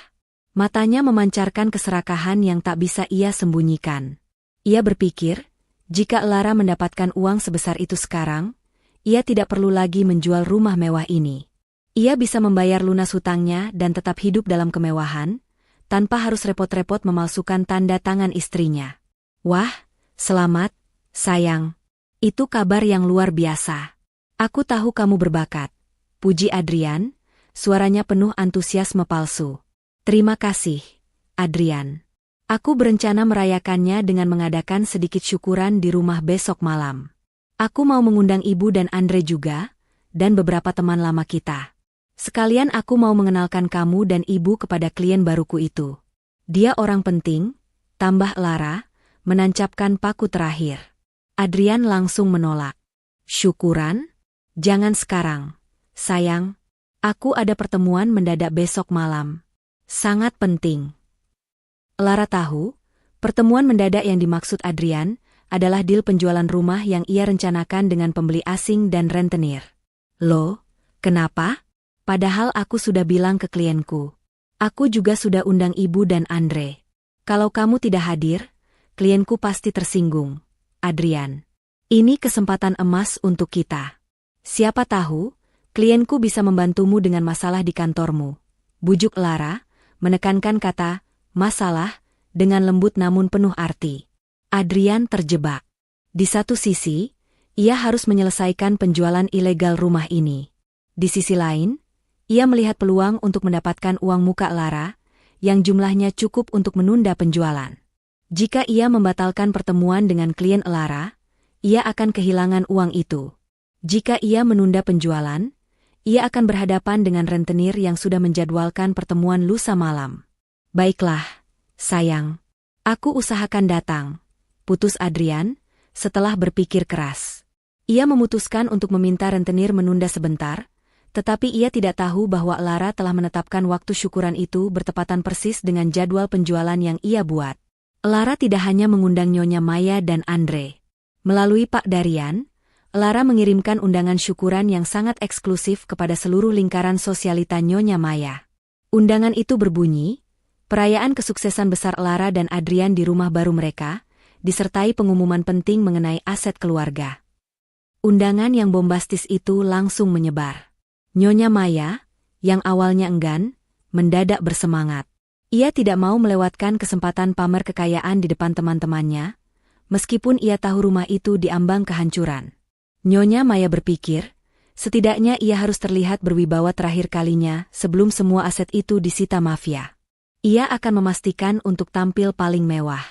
Matanya memancarkan keserakahan yang tak bisa ia sembunyikan. Ia berpikir, jika Lara mendapatkan uang sebesar itu sekarang, ia tidak perlu lagi menjual rumah mewah ini. Ia bisa membayar lunas hutangnya dan tetap hidup dalam kemewahan, tanpa harus repot-repot memalsukan tanda tangan istrinya. Wah, selamat, sayang. Itu kabar yang luar biasa. Aku tahu kamu berbakat, puji Adrian, suaranya penuh antusiasme palsu. Terima kasih, Adrian. Aku berencana merayakannya dengan mengadakan sedikit syukuran di rumah besok malam. Aku mau mengundang ibu dan Andre juga, dan beberapa teman lama kita. Sekalian aku mau mengenalkan kamu dan ibu kepada klien baruku itu. Dia orang penting, tambah Lara, menancapkan paku terakhir. Adrian langsung menolak. Syukuran? Jangan sekarang, sayang. Aku ada pertemuan mendadak besok malam. Sangat penting. Lara tahu, pertemuan mendadak yang dimaksud Adrian adalah deal penjualan rumah yang ia rencanakan dengan pembeli asing dan rentenir. Loh, kenapa? Padahal aku sudah bilang ke klienku. Aku juga sudah undang ibu dan Andre. Kalau kamu tidak hadir, klienku pasti tersinggung. Adrian, ini kesempatan emas untuk kita. Siapa tahu, klienku bisa membantumu dengan masalah di kantormu. Bujuk Lara, menekankan kata, masalah, dengan lembut namun penuh arti. Adrian terjebak. Di satu sisi, ia harus menyelesaikan penjualan ilegal rumah ini. Di sisi lain, ia melihat peluang untuk mendapatkan uang muka Lara, yang jumlahnya cukup untuk menunda penjualan. Jika ia membatalkan pertemuan dengan klien Lara, ia akan kehilangan uang itu. Jika ia menunda penjualan, ia akan berhadapan dengan rentenir yang sudah menjadwalkan pertemuan lusa malam. Baiklah, sayang. Aku usahakan datang, putus Adrian, setelah berpikir keras. Ia memutuskan untuk meminta rentenir menunda sebentar, tetapi ia tidak tahu bahwa Lara telah menetapkan waktu syukuran itu bertepatan persis dengan jadwal penjualan yang ia buat. Lara tidak hanya mengundang Nyonya Maya dan Andre. Melalui Pak Darian, Lara mengirimkan undangan syukuran yang sangat eksklusif kepada seluruh lingkaran sosialita Nyonya Maya. Undangan itu berbunyi, perayaan kesuksesan besar Lara dan Adrian di rumah baru mereka, disertai pengumuman penting mengenai aset keluarga. Undangan yang bombastis itu langsung menyebar. Nyonya Maya, yang awalnya enggan, mendadak bersemangat. Ia tidak mau melewatkan kesempatan pamer kekayaan di depan teman-temannya, meskipun ia tahu rumah itu diambang kehancuran. Nyonya Maya berpikir, setidaknya ia harus terlihat berwibawa terakhir kalinya sebelum semua aset itu disita mafia. Ia akan memastikan untuk tampil paling mewah.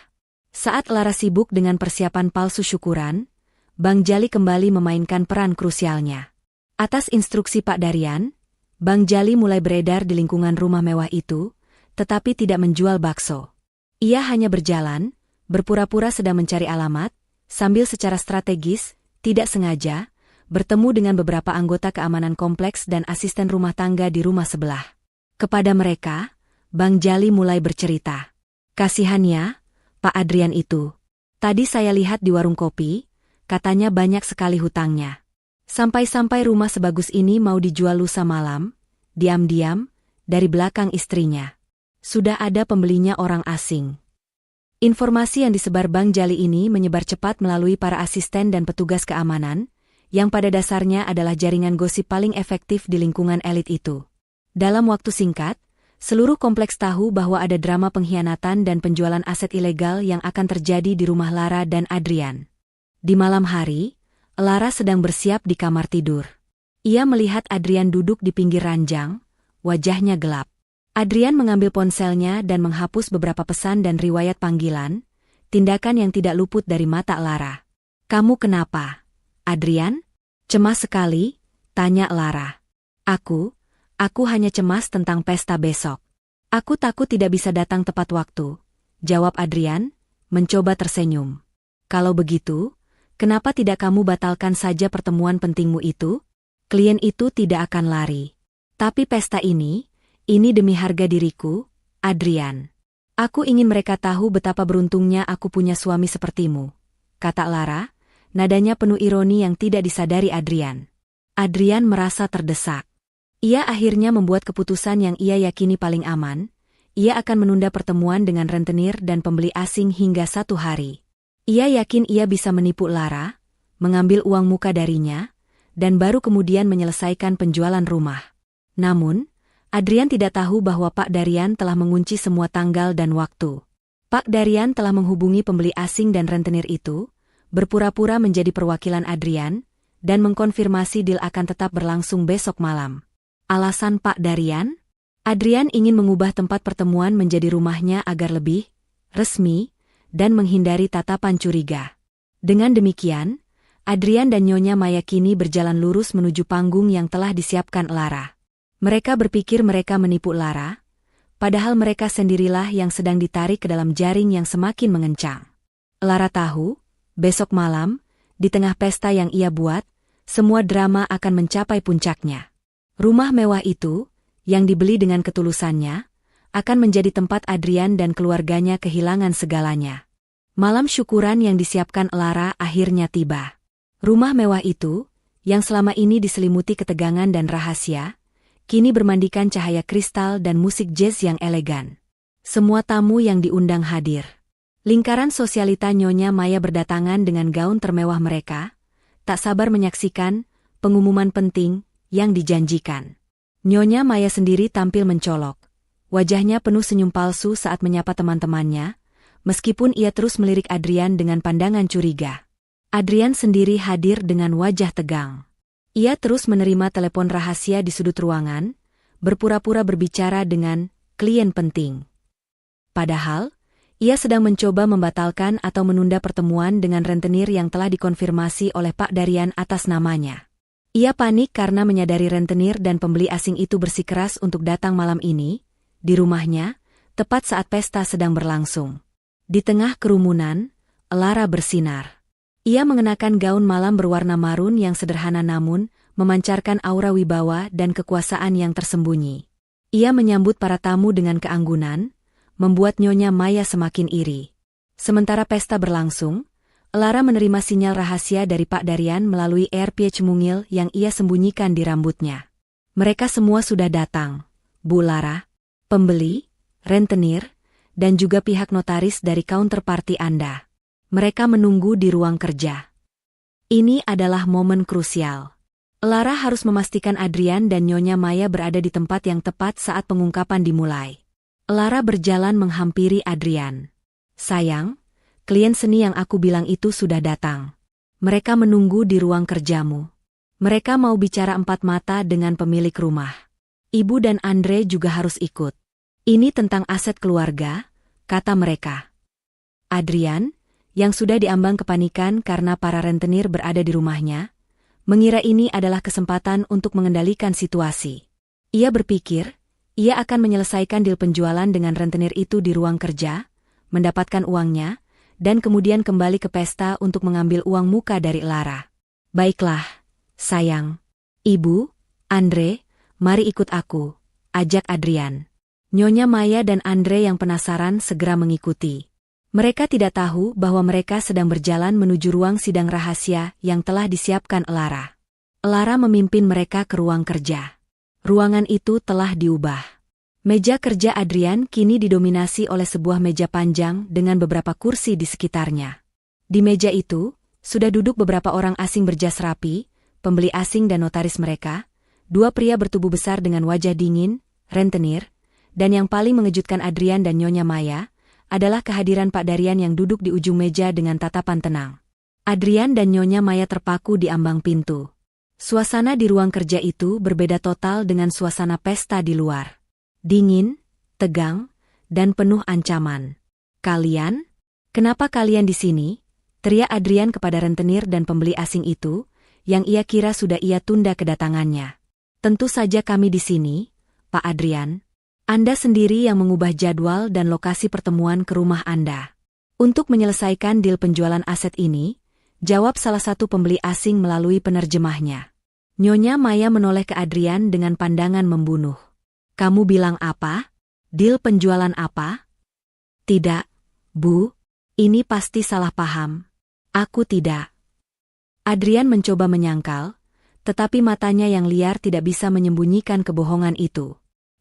Saat Lara sibuk dengan persiapan palsu syukuran, Bang Jali kembali memainkan peran krusialnya. Atas instruksi Pak Darian, Bang Jali mulai beredar di lingkungan rumah mewah itu, tetapi tidak menjual bakso. Ia hanya berjalan, berpura-pura sedang mencari alamat, sambil secara strategis, tidak sengaja, bertemu dengan beberapa anggota keamanan kompleks dan asisten rumah tangga di rumah sebelah. Kepada mereka, Bang Jali mulai bercerita. Kasihannya, Pak Adrian itu. Tadi saya lihat di warung kopi, katanya banyak sekali hutangnya. Sampai-sampai rumah sebagus ini mau dijual lusa malam, diam-diam, dari belakang istrinya. Sudah ada pembelinya orang asing. Informasi yang disebar Bang Jali ini menyebar cepat melalui para asisten dan petugas keamanan, yang pada dasarnya adalah jaringan gosip paling efektif di lingkungan elit itu. Dalam waktu singkat, seluruh kompleks tahu bahwa ada drama pengkhianatan dan penjualan aset ilegal yang akan terjadi di rumah Lara dan Adrian. Di malam hari, Lara sedang bersiap di kamar tidur. Ia melihat Adrian duduk di pinggir ranjang, wajahnya gelap. Adrian mengambil ponselnya dan menghapus beberapa pesan dan riwayat panggilan, tindakan yang tidak luput dari mata Lara. "Kamu kenapa, Adrian?" "Cemas sekali," tanya Lara. Aku hanya cemas tentang pesta besok. Aku takut tidak bisa datang tepat waktu," jawab Adrian, mencoba tersenyum. "Kalau begitu, kenapa tidak kamu batalkan saja pertemuan pentingmu itu? Klien itu tidak akan lari. Tapi pesta ini demi harga diriku, Adrian. Aku ingin mereka tahu betapa beruntungnya aku punya suami sepertimu," kata Lara, nadanya penuh ironi yang tidak disadari Adrian. Adrian merasa terdesak. Ia akhirnya membuat keputusan yang ia yakini paling aman. Ia akan menunda pertemuan dengan rentenir dan pembeli asing hingga 1 hari. Ia yakin ia bisa menipu Lara, mengambil uang muka darinya, dan baru kemudian menyelesaikan penjualan rumah. Namun, Adrian tidak tahu bahwa Pak Darian telah mengunci semua tanggal dan waktu. Pak Darian telah menghubungi pembeli asing dan rentenir itu, berpura-pura menjadi perwakilan Adrian, dan mengkonfirmasi deal akan tetap berlangsung besok malam. Alasan Pak Darian? Adrian ingin mengubah tempat pertemuan menjadi rumahnya agar lebih resmi dan menghindari tatapan curiga. Dengan demikian, Adrian dan Nyonya Maya kini berjalan lurus menuju panggung yang telah disiapkan Lara. Mereka berpikir mereka menipu Lara, padahal mereka sendirilah yang sedang ditarik ke dalam jaring yang semakin mengencang. Lara tahu, besok malam, di tengah pesta yang ia buat, semua drama akan mencapai puncaknya. Rumah mewah itu, yang dibeli dengan ketulusannya, akan menjadi tempat Adrian dan keluarganya kehilangan segalanya. Malam syukuran yang disiapkan Lara akhirnya tiba. Rumah mewah itu, yang selama ini diselimuti ketegangan dan rahasia, kini bermandikan cahaya kristal dan musik jazz yang elegan. Semua tamu yang diundang hadir. Lingkaran sosialita Nyonya Maya berdatangan dengan gaun termewah mereka, tak sabar menyaksikan pengumuman penting yang dijanjikan. Nyonya Maya sendiri tampil mencolok. Wajahnya penuh senyum palsu saat menyapa teman-temannya, meskipun ia terus melirik Adrian dengan pandangan curiga. Adrian sendiri hadir dengan wajah tegang. Ia terus menerima telepon rahasia di sudut ruangan, berpura-pura berbicara dengan klien penting. Padahal, ia sedang mencoba membatalkan atau menunda pertemuan dengan rentenir yang telah dikonfirmasi oleh Pak Darian atas namanya. Ia panik karena menyadari rentenir dan pembeli asing itu bersikeras untuk datang malam ini, di rumahnya, tepat saat pesta sedang berlangsung. Di tengah kerumunan, Elara bersinar. Ia mengenakan gaun malam berwarna marun yang sederhana namun memancarkan aura wibawa dan kekuasaan yang tersembunyi. Ia menyambut para tamu dengan keanggunan, membuat Nyonya Maya semakin iri. Sementara pesta berlangsung, Elara menerima sinyal rahasia dari Pak Darian melalui earpiece mungil yang ia sembunyikan di rambutnya. Mereka semua sudah datang, Bu Lara, pembeli, rentenir, dan juga pihak notaris dari counterparty Anda. Mereka menunggu di ruang kerja. Ini adalah momen krusial. Elara harus memastikan Adrian dan Nyonya Maya berada di tempat yang tepat saat pengungkapan dimulai. Elara berjalan menghampiri Adrian. Sayang, klien seni yang aku bilang itu sudah datang. Mereka menunggu di ruang kerjamu. Mereka mau bicara empat mata dengan pemilik rumah. Ibu dan Andre juga harus ikut. Ini tentang aset keluarga, kata mereka. Adrian, yang sudah diambang kepanikan karena para rentenir berada di rumahnya, mengira ini adalah kesempatan untuk mengendalikan situasi. Ia berpikir, ia akan menyelesaikan deal penjualan dengan rentenir itu di ruang kerja, mendapatkan uangnya, dan kemudian kembali ke pesta untuk mengambil uang muka dari Elara. Baiklah, sayang. Ibu, Andre, mari ikut aku, ajak Adrian. Nyonya Maya dan Andre yang penasaran segera mengikuti. Mereka tidak tahu bahwa mereka sedang berjalan menuju ruang sidang rahasia yang telah disiapkan Elara. Elara memimpin mereka ke ruang kerja. Ruangan itu telah diubah. Meja kerja Adrian kini didominasi oleh sebuah meja panjang dengan beberapa kursi di sekitarnya. Di meja itu, sudah duduk beberapa orang asing berjas rapi, pembeli asing dan notaris mereka, dua pria bertubuh besar dengan wajah dingin, rentenir, dan yang paling mengejutkan Adrian dan Nyonya Maya, adalah kehadiran Pak Darian yang duduk di ujung meja dengan tatapan tenang. Adrian dan Nyonya Maya terpaku di ambang pintu. Suasana di ruang kerja itu berbeda total dengan suasana pesta di luar. Dingin, tegang, dan penuh ancaman. Kalian? Kenapa kalian di sini? Teriak Adrian kepada rentenir dan pembeli asing itu, yang ia kira sudah ia tunda kedatangannya. Tentu saja kami di sini, Pak Adrian. Anda sendiri yang mengubah jadwal dan lokasi pertemuan ke rumah Anda. Untuk menyelesaikan deal penjualan aset ini, jawab salah satu pembeli asing melalui penerjemahnya. Nyonya Maya menoleh ke Adrian dengan pandangan membunuh. Kamu bilang apa? Deal penjualan apa? Tidak, Bu. Ini pasti salah paham. Aku tidak. Adrian mencoba menyangkal, tetapi matanya yang liar tidak bisa menyembunyikan kebohongan itu.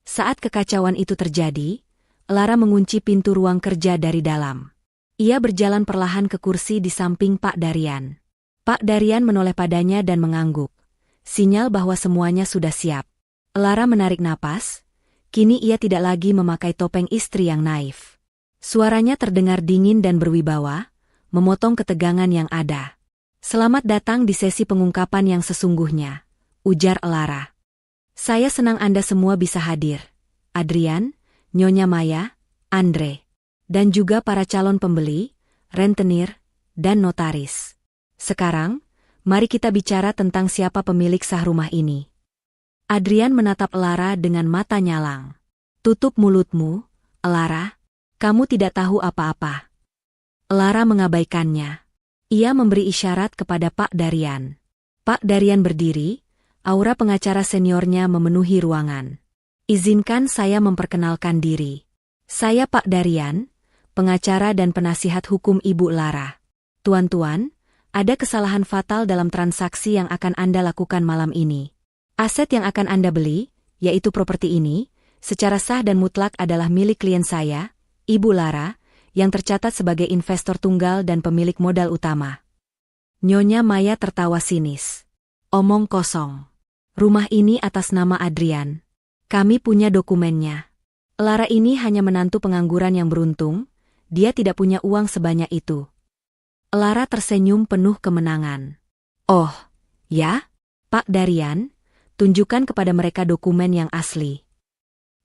Saat kekacauan itu terjadi, Elara mengunci pintu ruang kerja dari dalam. Ia berjalan perlahan ke kursi di samping Pak Darian. Pak Darian menoleh padanya dan mengangguk. Sinyal bahwa semuanya sudah siap. Elara menarik napas. Kini ia tidak lagi memakai topeng istri yang naif. Suaranya terdengar dingin dan berwibawa, memotong ketegangan yang ada. Selamat datang di sesi pengungkapan yang sesungguhnya, ujar Elara. Saya senang Anda semua bisa hadir. Adrian, Nyonya Maya, Andre, dan juga para calon pembeli, rentenir, dan notaris. Sekarang, mari kita bicara tentang siapa pemilik sah rumah ini. Adrian menatap Elara dengan mata nyalang. Tutup mulutmu, Elara. Kamu tidak tahu apa-apa. Elara mengabaikannya. Ia memberi isyarat kepada Pak Darian. Pak Darian berdiri, aura pengacara seniornya memenuhi ruangan. Izinkan saya memperkenalkan diri. Saya Pak Darian, pengacara dan penasihat hukum Ibu Elara. Tuan-tuan, ada kesalahan fatal dalam transaksi yang akan Anda lakukan malam ini. Aset yang akan Anda beli, yaitu properti ini, secara sah dan mutlak adalah milik klien saya, Ibu Lara, yang tercatat sebagai investor tunggal dan pemilik modal utama. Nyonya Maya tertawa sinis. Omong kosong. Rumah ini atas nama Adrian. Kami punya dokumennya. Lara ini hanya menantu pengangguran yang beruntung, dia tidak punya uang sebanyak itu. Lara tersenyum penuh kemenangan. Oh, ya? Pak Darian, tunjukkan kepada mereka dokumen yang asli.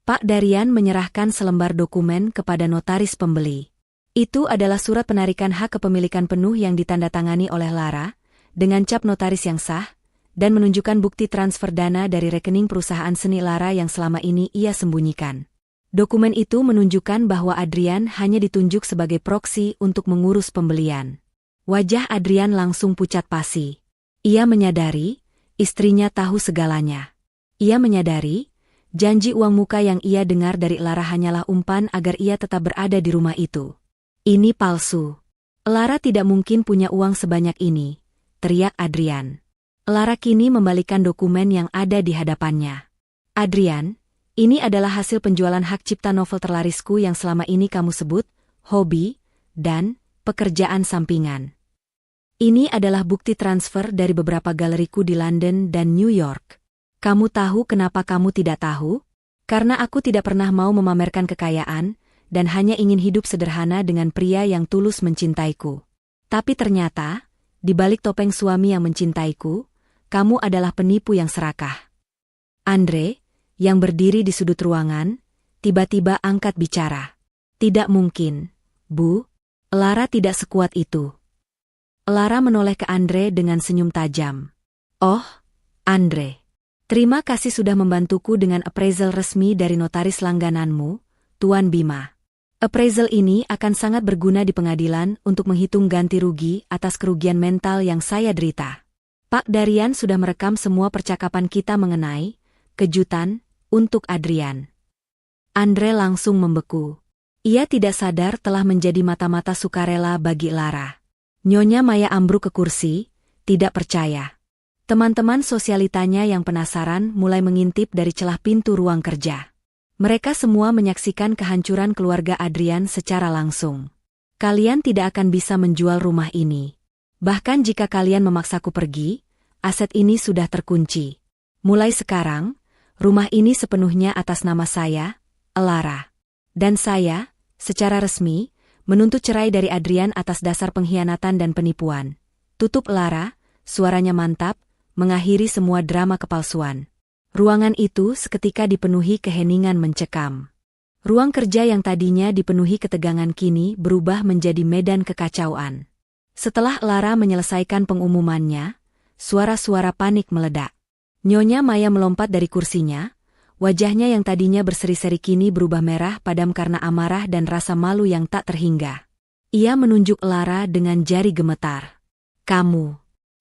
Pak Darian menyerahkan selembar dokumen kepada notaris pembeli. Itu adalah surat penarikan hak kepemilikan penuh yang ditandatangani oleh Lara, dengan cap notaris yang sah, dan menunjukkan bukti transfer dana dari rekening perusahaan seni Lara yang selama ini ia sembunyikan. Dokumen itu menunjukkan bahwa Adrian hanya ditunjuk sebagai proksi untuk mengurus pembelian. Wajah Adrian langsung pucat pasi. Ia menyadari, istrinya tahu segalanya. Ia menyadari, janji uang muka yang ia dengar dari Lara hanyalah umpan agar ia tetap berada di rumah itu. Ini palsu. Lara tidak mungkin punya uang sebanyak ini, teriak Adrian. Lara kini membalikan dokumen yang ada di hadapannya. Adrian, ini adalah hasil penjualan hak cipta novel terlarisku yang selama ini kamu sebut, hobi, dan pekerjaan sampingan. Ini adalah bukti transfer dari beberapa galeriku di London dan New York. Kamu tahu kenapa kamu tidak tahu? Karena aku tidak pernah mau memamerkan kekayaan, dan hanya ingin hidup sederhana dengan pria yang tulus mencintaiku. Tapi ternyata, di balik topeng suami yang mencintaiku, kamu adalah penipu yang serakah. Andre, yang berdiri di sudut ruangan, tiba-tiba angkat bicara. Tidak mungkin, Bu. Lara tidak sekuat itu. Lara menoleh ke Andre dengan senyum tajam. Oh, Andre. Terima kasih sudah membantuku dengan appraisal resmi dari notaris langgananmu, Tuan Bima. Appraisal ini akan sangat berguna di pengadilan untuk menghitung ganti rugi atas kerugian mental yang saya derita. Pak Darian sudah merekam semua percakapan kita mengenai kejutan untuk Adrian. Andre langsung membeku. Ia tidak sadar telah menjadi mata-mata sukarela bagi Lara. Nyonya Maya ambruk ke kursi, tidak percaya. Teman-teman sosialitanya yang penasaran mulai mengintip dari celah pintu ruang kerja. Mereka semua menyaksikan kehancuran keluarga Adrian secara langsung. Kalian tidak akan bisa menjual rumah ini. Bahkan jika kalian memaksaku pergi, aset ini sudah terkunci. Mulai sekarang, rumah ini sepenuhnya atas nama saya, Lara. Dan saya, secara resmi, menuntut cerai dari Adrian atas dasar pengkhianatan dan penipuan. Tutup Lara, suaranya mantap, mengakhiri semua drama kepalsuan. Ruangan itu seketika dipenuhi keheningan mencekam. Ruang kerja yang tadinya dipenuhi ketegangan kini berubah menjadi medan kekacauan. Setelah Lara menyelesaikan pengumumannya, suara-suara panik meledak. Nyonya Maya melompat dari kursinya, wajahnya yang tadinya berseri-seri kini berubah merah padam karena amarah dan rasa malu yang tak terhingga. Ia menunjuk Lara dengan jari gemetar. Kamu,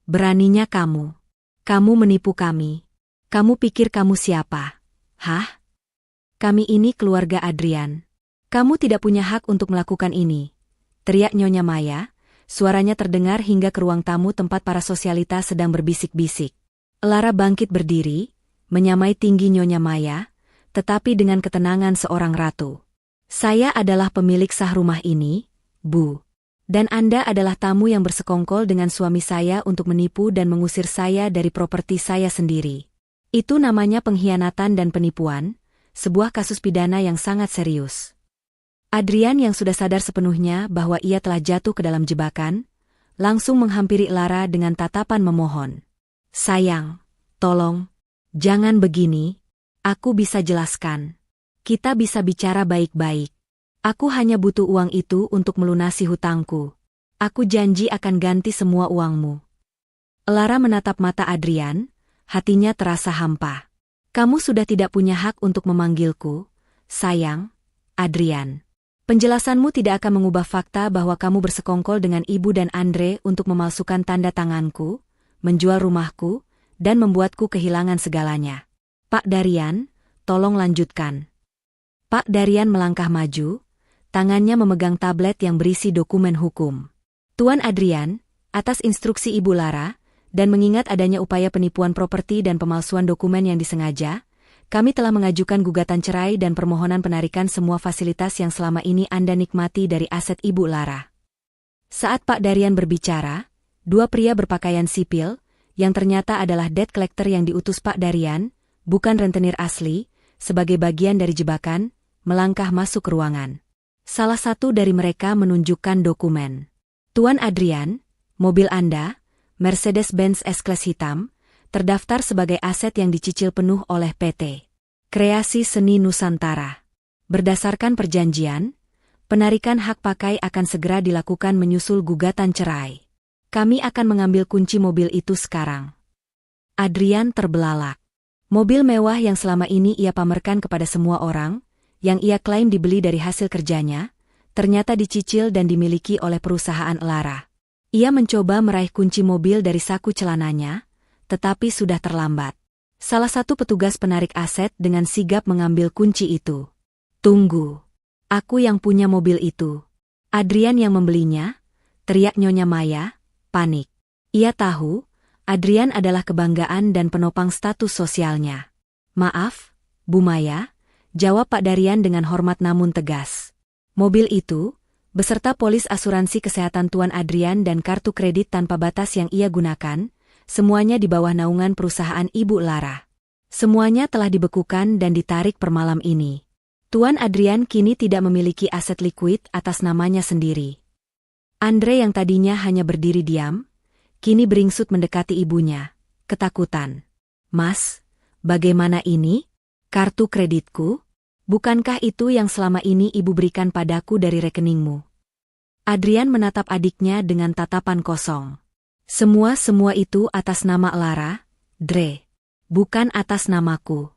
beraninya kamu menipu kami. Kamu pikir kamu siapa? Hah? Kami ini keluarga Adrian. Kamu tidak punya hak untuk melakukan ini, teriak Nyonya Maya. Suaranya terdengar hingga ke ruang tamu tempat para sosialita sedang berbisik-bisik. Lara bangkit berdiri, menyamai tinggi Nyonya Maya, tetapi dengan ketenangan seorang ratu. Saya adalah pemilik sah rumah ini, Bu. Dan Anda adalah tamu yang bersekongkol dengan suami saya untuk menipu dan mengusir saya dari properti saya sendiri. Itu namanya pengkhianatan dan penipuan, sebuah kasus pidana yang sangat serius. Adrian yang sudah sadar sepenuhnya bahwa ia telah jatuh ke dalam jebakan, langsung menghampiri Lara dengan tatapan memohon. Sayang, tolong, jangan begini, aku bisa jelaskan. Kita bisa bicara baik-baik. Aku hanya butuh uang itu untuk melunasi hutangku. Aku janji akan ganti semua uangmu. Lara menatap mata Adrian, hatinya terasa hampa. Kamu sudah tidak punya hak untuk memanggilku, sayang, Adrian. Penjelasanmu tidak akan mengubah fakta bahwa kamu bersekongkol dengan ibu dan Andre untuk memalsukan tanda tanganku, menjual rumahku, dan membuatku kehilangan segalanya. Pak Darian, tolong lanjutkan. Pak Darian melangkah maju, tangannya memegang tablet yang berisi dokumen hukum. Tuan Adrian, atas instruksi Ibu Lara, dan mengingat adanya upaya penipuan properti dan pemalsuan dokumen yang disengaja, kami telah mengajukan gugatan cerai dan permohonan penarikan semua fasilitas yang selama ini Anda nikmati dari aset Ibu Lara. Saat Pak Darian berbicara, dua pria berpakaian sipil, yang ternyata adalah debt collector yang diutus Pak Darian, bukan rentenir asli, sebagai bagian dari jebakan, melangkah masuk ke ruangan. Salah satu dari mereka menunjukkan dokumen. Tuan Adrian, mobil Anda, Mercedes-Benz S-Class hitam, terdaftar sebagai aset yang dicicil penuh oleh PT Kreasi Seni Nusantara. Berdasarkan perjanjian, penarikan hak pakai akan segera dilakukan menyusul gugatan cerai. Kami akan mengambil kunci mobil itu sekarang. Adrian terbelalak. Mobil mewah yang selama ini ia pamerkan kepada semua orang, yang ia klaim dibeli dari hasil kerjanya, ternyata dicicil dan dimiliki oleh perusahaan Elara. Ia mencoba meraih kunci mobil dari saku celananya, tetapi sudah terlambat. Salah satu petugas penarik aset dengan sigap mengambil kunci itu. "Tunggu. Aku yang punya mobil itu." "Adrian yang membelinya?" teriak Nyonya Maya, panik. Ia tahu, Adrian adalah kebanggaan dan penopang status sosialnya. "Maaf, Bu Maya," jawab Pak Darian dengan hormat namun tegas. Mobil itu, beserta polis asuransi kesehatan Tuan Adrian dan kartu kredit tanpa batas yang ia gunakan, semuanya di bawah naungan perusahaan Ibu Lara. Semuanya telah dibekukan dan ditarik per malam ini. Tuan Adrian kini tidak memiliki aset likuid atas namanya sendiri. Andre yang tadinya hanya berdiri diam, kini beringsut mendekati ibunya, ketakutan. "Mas, bagaimana ini? Kartu kreditku? Bukankah itu yang selama ini ibu berikan padaku dari rekeningmu?" Adrian menatap adiknya dengan tatapan kosong. Semua itu atas nama Lara, Dre. Bukan atas namaku."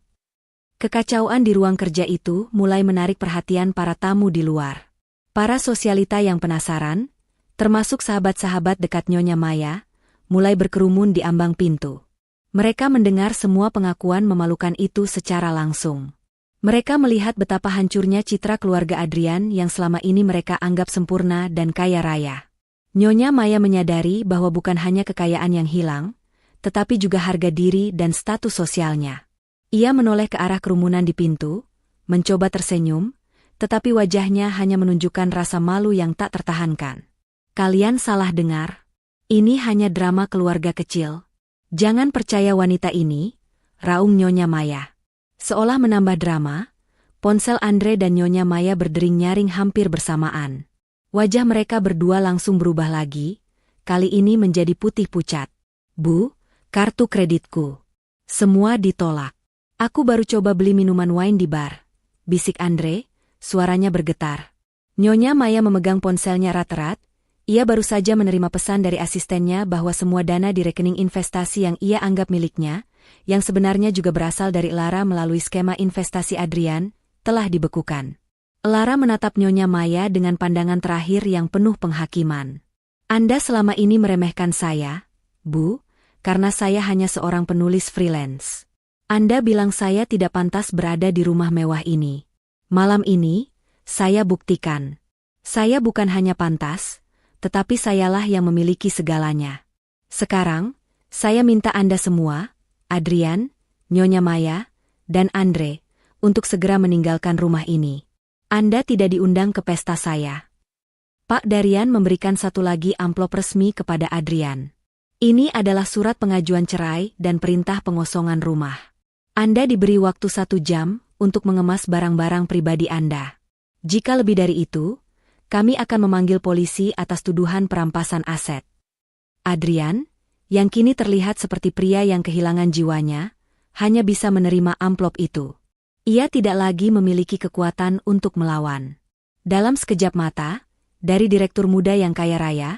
Kekacauan di ruang kerja itu mulai menarik perhatian para tamu di luar. Para sosialita yang penasaran, termasuk sahabat-sahabat dekat Nyonya Maya, mulai berkerumun di ambang pintu. Mereka mendengar semua pengakuan memalukan itu secara langsung. Mereka melihat betapa hancurnya citra keluarga Adrian yang selama ini mereka anggap sempurna dan kaya raya. Nyonya Maya menyadari bahwa bukan hanya kekayaan yang hilang, tetapi juga harga diri dan status sosialnya. Ia menoleh ke arah kerumunan di pintu, mencoba tersenyum, tetapi wajahnya hanya menunjukkan rasa malu yang tak tertahankan. "Kalian salah dengar. Ini hanya drama keluarga kecil. Jangan percaya wanita ini," raung Nyonya Maya. Seolah menambah drama, ponsel Andre dan Nyonya Maya berdering nyaring hampir bersamaan. Wajah mereka berdua langsung berubah lagi, kali ini menjadi putih pucat. "Bu, kartu kreditku." "Semua ditolak. Aku baru coba beli minuman wine di bar," bisik Andre, suaranya bergetar. Nyonya Maya memegang ponselnya erat-erat. Ia baru saja menerima pesan dari asistennya bahwa semua dana di rekening investasi yang ia anggap miliknya, yang sebenarnya juga berasal dari Lara melalui skema investasi Adrian, telah dibekukan. Lara menatap Nyonya Maya dengan pandangan terakhir yang penuh penghakiman. "Anda selama ini meremehkan saya, Bu, karena saya hanya seorang penulis freelance. Anda bilang saya tidak pantas berada di rumah mewah ini. Malam ini, saya buktikan. Saya bukan hanya pantas, tetapi sayalah yang memiliki segalanya. Sekarang, saya minta Anda semua, Adrian, Nyonya Maya, dan Andre, untuk segera meninggalkan rumah ini. Anda tidak diundang ke pesta saya." Pak Darian memberikan satu lagi amplop resmi kepada Adrian. "Ini adalah surat pengajuan cerai dan perintah pengosongan rumah. Anda diberi waktu 1 jam untuk mengemas barang-barang pribadi Anda. Jika lebih dari itu, kami akan memanggil polisi atas tuduhan perampasan aset." Adrian, yang kini terlihat seperti pria yang kehilangan jiwanya, hanya bisa menerima amplop itu. Ia tidak lagi memiliki kekuatan untuk melawan. Dalam sekejap mata, dari direktur muda yang kaya raya,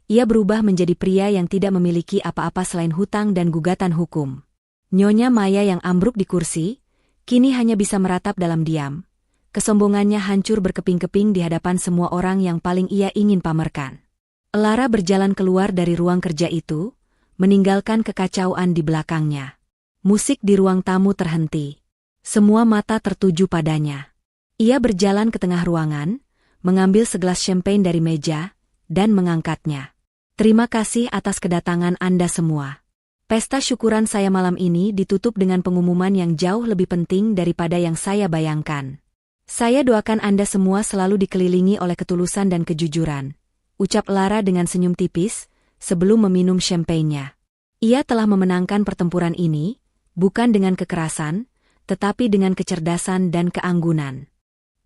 ia berubah menjadi pria yang tidak memiliki apa-apa selain hutang dan gugatan hukum. Nyonya Maya yang ambruk di kursi, kini hanya bisa meratap dalam diam. Kesombongannya hancur berkeping-keping di hadapan semua orang yang paling ia ingin pamerkan. Lara berjalan keluar dari ruang kerja itu, meninggalkan kekacauan di belakangnya. Musik di ruang tamu terhenti. Semua mata tertuju padanya. Ia berjalan ke tengah ruangan, mengambil segelas champagne dari meja, dan mengangkatnya. "Terima kasih atas kedatangan Anda semua. Pesta syukuran saya malam ini ditutup dengan pengumuman yang jauh lebih penting daripada yang saya bayangkan. Saya doakan Anda semua selalu dikelilingi oleh ketulusan dan kejujuran," ucap Lara dengan senyum tipis, sebelum meminum champagne-nya. Ia telah memenangkan pertempuran ini, bukan dengan kekerasan, tetapi dengan kecerdasan dan keanggunan.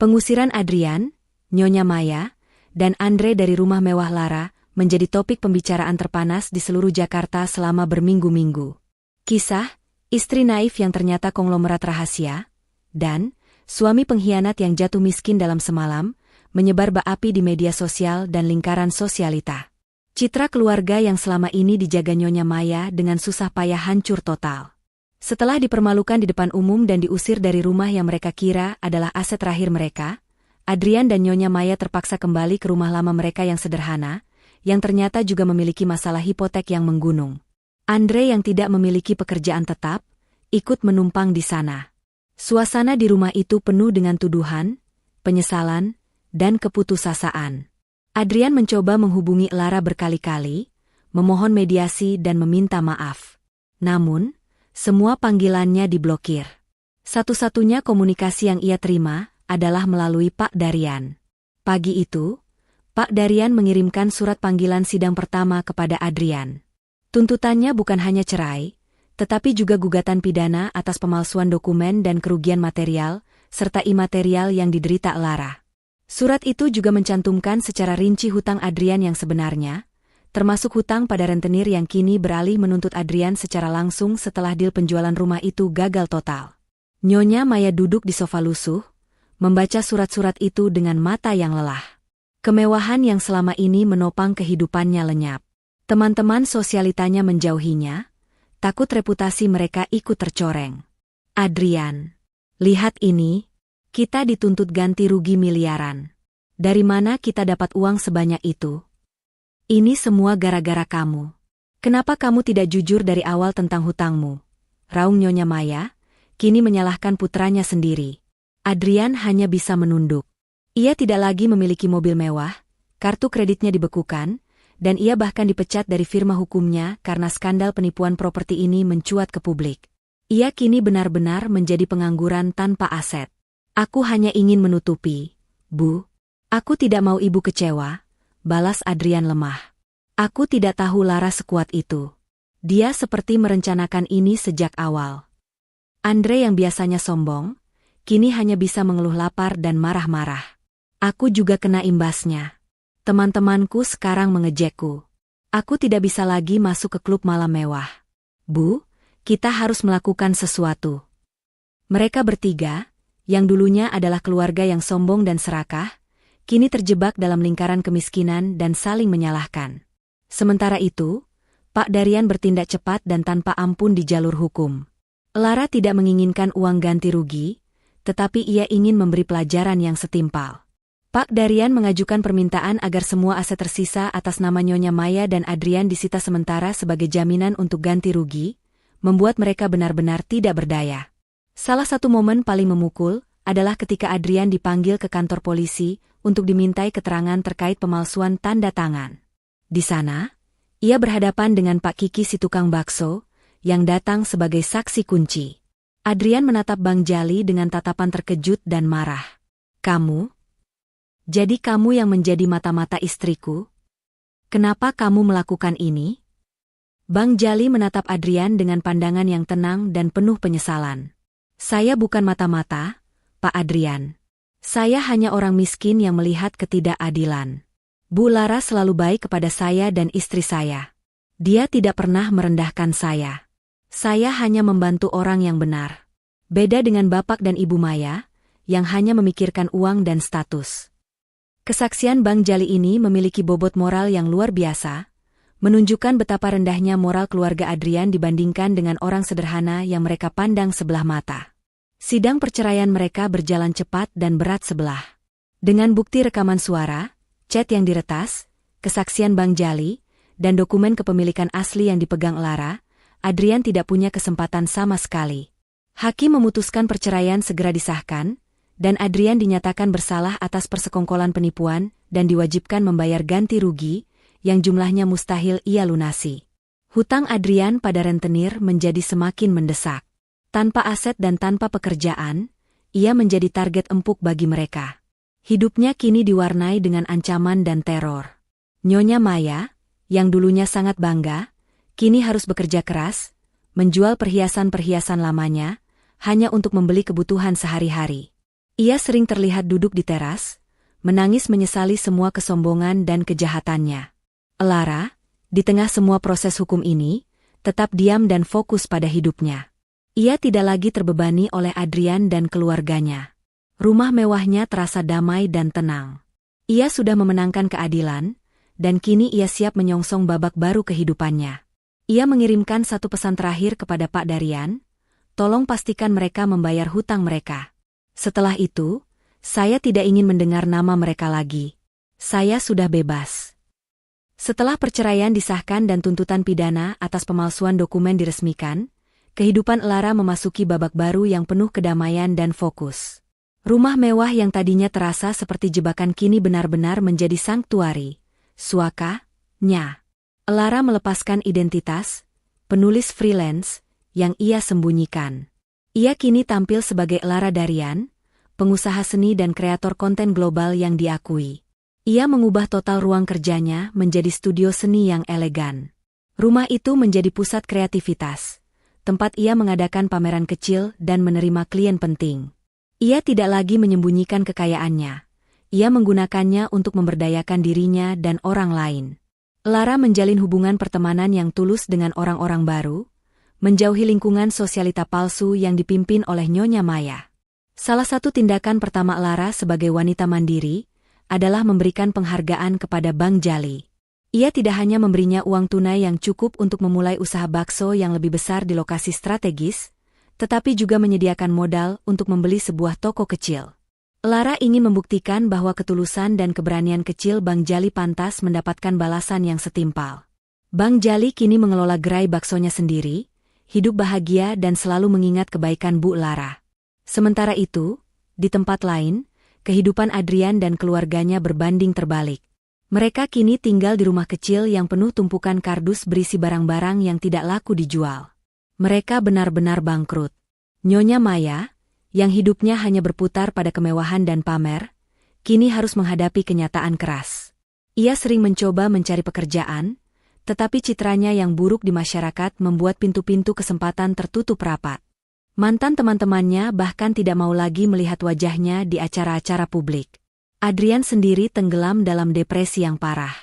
Pengusiran Adrian, Nyonya Maya, dan Andre dari rumah mewah Lara menjadi topik pembicaraan terpanas di seluruh Jakarta selama berminggu-minggu. Kisah, istri naif yang ternyata konglomerat rahasia, dan suami pengkhianat yang jatuh miskin dalam semalam, menyebar bara api di media sosial dan lingkaran sosialita. Citra keluarga yang selama ini dijaga Nyonya Maya dengan susah payah hancur total. Setelah dipermalukan di depan umum dan diusir dari rumah yang mereka kira adalah aset terakhir mereka, Adrian dan Nyonya Maya terpaksa kembali ke rumah lama mereka yang sederhana, yang ternyata juga memiliki masalah hipotek yang menggunung. Andre yang tidak memiliki pekerjaan tetap, ikut menumpang di sana. Suasana di rumah itu penuh dengan tuduhan, penyesalan, dan keputusasaan. Adrian mencoba menghubungi Lara berkali-kali, memohon mediasi dan meminta maaf. Namun, semua panggilannya diblokir. Satu-satunya komunikasi yang ia terima adalah melalui Pak Darian. Pagi itu, Pak Darian mengirimkan surat panggilan sidang pertama kepada Adrian. Tuntutannya bukan hanya cerai, tetapi juga gugatan pidana atas pemalsuan dokumen dan kerugian material, serta imaterial yang diderita Lara. Surat itu juga mencantumkan secara rinci hutang Adrian yang sebenarnya, termasuk hutang pada rentenir yang kini beralih menuntut Adrian secara langsung setelah deal penjualan rumah itu gagal total. Nyonya Maya duduk di sofa lusuh, membaca surat-surat itu dengan mata yang lelah. Kemewahan yang selama ini menopang kehidupannya lenyap. Teman-teman sosialitanya menjauhinya, takut reputasi mereka ikut tercoreng. Adrian, lihat ini, kita dituntut ganti rugi miliaran. Dari mana kita dapat uang sebanyak itu? Ini semua gara-gara kamu. Kenapa kamu tidak jujur dari awal tentang hutangmu? Raung Nyonya Maya, kini menyalahkan putranya sendiri. Adrian hanya bisa menunduk. Ia tidak lagi memiliki mobil mewah, kartu kreditnya dibekukan, dan ia bahkan dipecat dari firma hukumnya karena skandal penipuan properti ini mencuat ke publik. Ia kini benar-benar menjadi pengangguran tanpa aset. Aku hanya ingin menutupi, Bu. Aku tidak mau ibu kecewa, balas Adrian lemah. Aku tidak tahu Lara sekuat itu. Dia seperti merencanakan ini sejak awal. Andre yang biasanya sombong, kini hanya bisa mengeluh lapar dan marah-marah. Aku juga kena imbasnya. Teman-temanku sekarang mengejekku. Aku tidak bisa lagi masuk ke klub malam mewah. Bu, kita harus melakukan sesuatu. Mereka bertiga, yang dulunya adalah keluarga yang sombong dan serakah, kini terjebak dalam lingkaran kemiskinan dan saling menyalahkan. Sementara itu, Pak Darian bertindak cepat dan tanpa ampun di jalur hukum. Lara tidak menginginkan uang ganti rugi, tetapi ia ingin memberi pelajaran yang setimpal. Pak Darian mengajukan permintaan agar semua aset tersisa atas nama Nyonya Maya dan Adrian disita sementara sebagai jaminan untuk ganti rugi, membuat mereka benar-benar tidak berdaya. Salah satu momen paling memukul adalah ketika Adrian dipanggil ke kantor polisi untuk dimintai keterangan terkait pemalsuan tanda tangan. Di sana, ia berhadapan dengan Pak Kiki si tukang bakso, yang datang sebagai saksi kunci. Adrian menatap Bang Jali dengan tatapan terkejut dan marah. Kamu? Jadi kamu yang menjadi mata-mata istriku? Kenapa kamu melakukan ini? Bang Jali menatap Adrian dengan pandangan yang tenang dan penuh penyesalan. Saya bukan mata-mata, Pak Adrian. Saya hanya orang miskin yang melihat ketidakadilan. Bu Lara selalu baik kepada saya dan istri saya. Dia tidak pernah merendahkan saya. Saya hanya membantu orang yang benar. Beda dengan Bapak dan Ibu Maya, yang hanya memikirkan uang dan status. Kesaksian Bang Jali ini memiliki bobot moral yang luar biasa, menunjukkan betapa rendahnya moral keluarga Adrian dibandingkan dengan orang sederhana yang mereka pandang sebelah mata. Sidang perceraian mereka berjalan cepat dan berat sebelah. Dengan bukti rekaman suara, chat yang diretas, kesaksian Bang Jali, dan dokumen kepemilikan asli yang dipegang Lara, Adrian tidak punya kesempatan sama sekali. Hakim memutuskan perceraian segera disahkan, dan Adrian dinyatakan bersalah atas persekongkolan penipuan dan diwajibkan membayar ganti rugi, yang jumlahnya mustahil ia lunasi. Hutang Adrian pada rentenir menjadi semakin mendesak. Tanpa aset dan tanpa pekerjaan, ia menjadi target empuk bagi mereka. Hidupnya kini diwarnai dengan ancaman dan teror. Nyonya Maya, yang dulunya sangat bangga, kini harus bekerja keras, menjual perhiasan-perhiasan lamanya, hanya untuk membeli kebutuhan sehari-hari. Ia sering terlihat duduk di teras, menangis menyesali semua kesombongan dan kejahatannya. Lara, di tengah semua proses hukum ini, tetap diam dan fokus pada hidupnya. Ia tidak lagi terbebani oleh Adrian dan keluarganya. Rumah mewahnya terasa damai dan tenang. Ia sudah memenangkan keadilan, dan kini ia siap menyongsong babak baru kehidupannya. Ia mengirimkan satu pesan terakhir kepada Pak Darian, tolong pastikan mereka membayar hutang mereka. Setelah itu, saya tidak ingin mendengar nama mereka lagi. Saya sudah bebas. Setelah perceraian disahkan dan tuntutan pidana atas pemalsuan dokumen diresmikan, kehidupan Elara memasuki babak baru yang penuh kedamaian dan fokus. Rumah mewah yang tadinya terasa seperti jebakan kini benar-benar menjadi sanktuari. Suaka-nya. Elara melepaskan identitas, penulis freelance, yang ia sembunyikan. Ia kini tampil sebagai Elara Darian, pengusaha seni dan kreator konten global yang diakui. Ia mengubah total ruang kerjanya menjadi studio seni yang elegan. Rumah itu menjadi pusat kreativitas, tempat ia mengadakan pameran kecil dan menerima klien penting. Ia tidak lagi menyembunyikan kekayaannya. Ia menggunakannya untuk memberdayakan dirinya dan orang lain. Elara menjalin hubungan pertemanan yang tulus dengan orang-orang baru, menjauhi lingkungan sosialita palsu yang dipimpin oleh Nyonya Maya. Salah satu tindakan pertama Elara sebagai wanita mandiri adalah memberikan penghargaan kepada Bang Jali. Ia tidak hanya memberinya uang tunai yang cukup untuk memulai usaha bakso yang lebih besar di lokasi strategis, tetapi juga menyediakan modal untuk membeli sebuah toko kecil. Elara ingin membuktikan bahwa ketulusan dan keberanian kecil Bang Jali pantas mendapatkan balasan yang setimpal. Bang Jali kini mengelola gerai baksonya sendiri, hidup bahagia dan selalu mengingat kebaikan Bu Elara. Sementara itu, di tempat lain, kehidupan Adrian dan keluarganya berbanding terbalik. Mereka kini tinggal di rumah kecil yang penuh tumpukan kardus berisi barang-barang yang tidak laku dijual. Mereka benar-benar bangkrut. Nyonya Maya, yang hidupnya hanya berputar pada kemewahan dan pamer, kini harus menghadapi kenyataan keras. Ia sering mencoba mencari pekerjaan, tetapi citranya yang buruk di masyarakat membuat pintu-pintu kesempatan tertutup rapat. Mantan teman-temannya bahkan tidak mau lagi melihat wajahnya di acara-acara publik. Adrian sendiri tenggelam dalam depresi yang parah.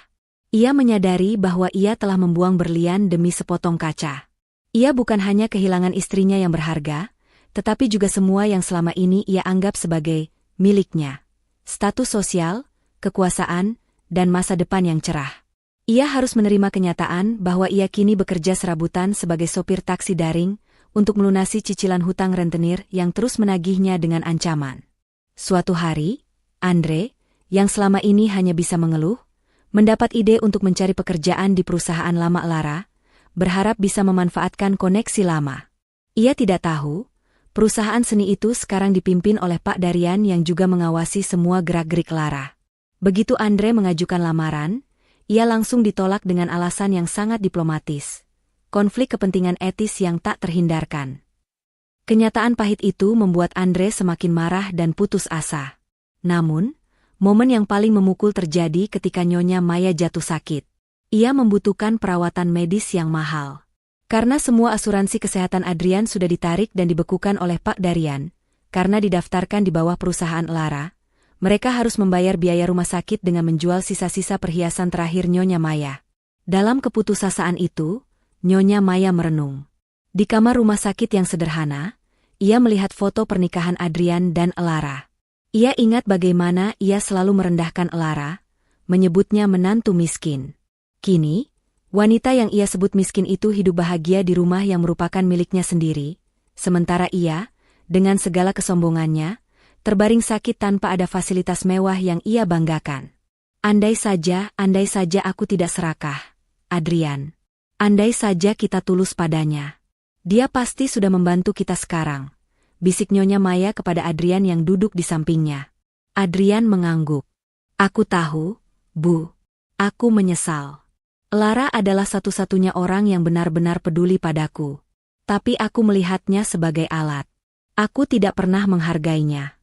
Ia menyadari bahwa ia telah membuang berlian demi sepotong kaca. Ia bukan hanya kehilangan istrinya yang berharga, tetapi juga semua yang selama ini ia anggap sebagai miliknya. Status sosial, kekuasaan, dan masa depan yang cerah. Ia harus menerima kenyataan bahwa ia kini bekerja serabutan sebagai sopir taksi daring, untuk melunasi cicilan hutang rentenir yang terus menagihnya dengan ancaman. Suatu hari, Andre, yang selama ini hanya bisa mengeluh, mendapat ide untuk mencari pekerjaan di perusahaan lama Elara, berharap bisa memanfaatkan koneksi lama. Ia tidak tahu, perusahaan seni itu sekarang dipimpin oleh Pak Darian yang juga mengawasi semua gerak-gerik Elara. Begitu Andre mengajukan lamaran, ia langsung ditolak dengan alasan yang sangat diplomatis. Konflik kepentingan etis yang tak terhindarkan. Kenyataan pahit itu membuat Andre semakin marah dan putus asa. Namun, momen yang paling memukul terjadi ketika Nyonya Maya jatuh sakit. Ia membutuhkan perawatan medis yang mahal. Karena semua asuransi kesehatan Adrian sudah ditarik dan dibekukan oleh Pak Darian, karena didaftarkan di bawah perusahaan Elara, mereka harus membayar biaya rumah sakit dengan menjual sisa-sisa perhiasan terakhir Nyonya Maya. Dalam keputusasaan itu, Nyonya Maya merenung. Di kamar rumah sakit yang sederhana, ia melihat foto pernikahan Adrian dan Elara. Ia ingat bagaimana ia selalu merendahkan Elara, menyebutnya menantu miskin. Kini, wanita yang ia sebut miskin itu hidup bahagia di rumah yang merupakan miliknya sendiri, sementara ia, dengan segala kesombongannya, terbaring sakit tanpa ada fasilitas mewah yang ia banggakan. Andai saja aku tidak serakah, Adrian. Andai saja kita tulus padanya. Dia pasti sudah membantu kita sekarang, bisik Nyonya Maya kepada Adrian yang duduk di sampingnya. Adrian mengangguk. Aku tahu, Bu. Aku menyesal. Elara adalah satu-satunya orang yang benar-benar peduli padaku. Tapi aku melihatnya sebagai alat. Aku tidak pernah menghargainya.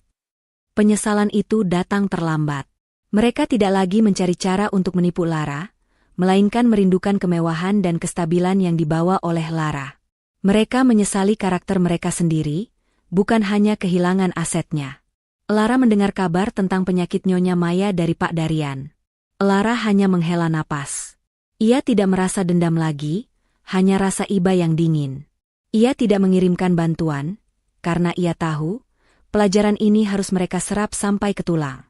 Penyesalan itu datang terlambat. Mereka tidak lagi mencari cara untuk menipu Elara, melainkan merindukan kemewahan dan kestabilan yang dibawa oleh Elara. Mereka menyesali karakter mereka sendiri, bukan hanya kehilangan asetnya. Elara mendengar kabar tentang penyakit Nyonya Maya dari Pak Darian. Elara hanya menghela napas. Ia tidak merasa dendam lagi, hanya rasa iba yang dingin. Ia tidak mengirimkan bantuan, karena ia tahu, pelajaran ini harus mereka serap sampai ke tulang.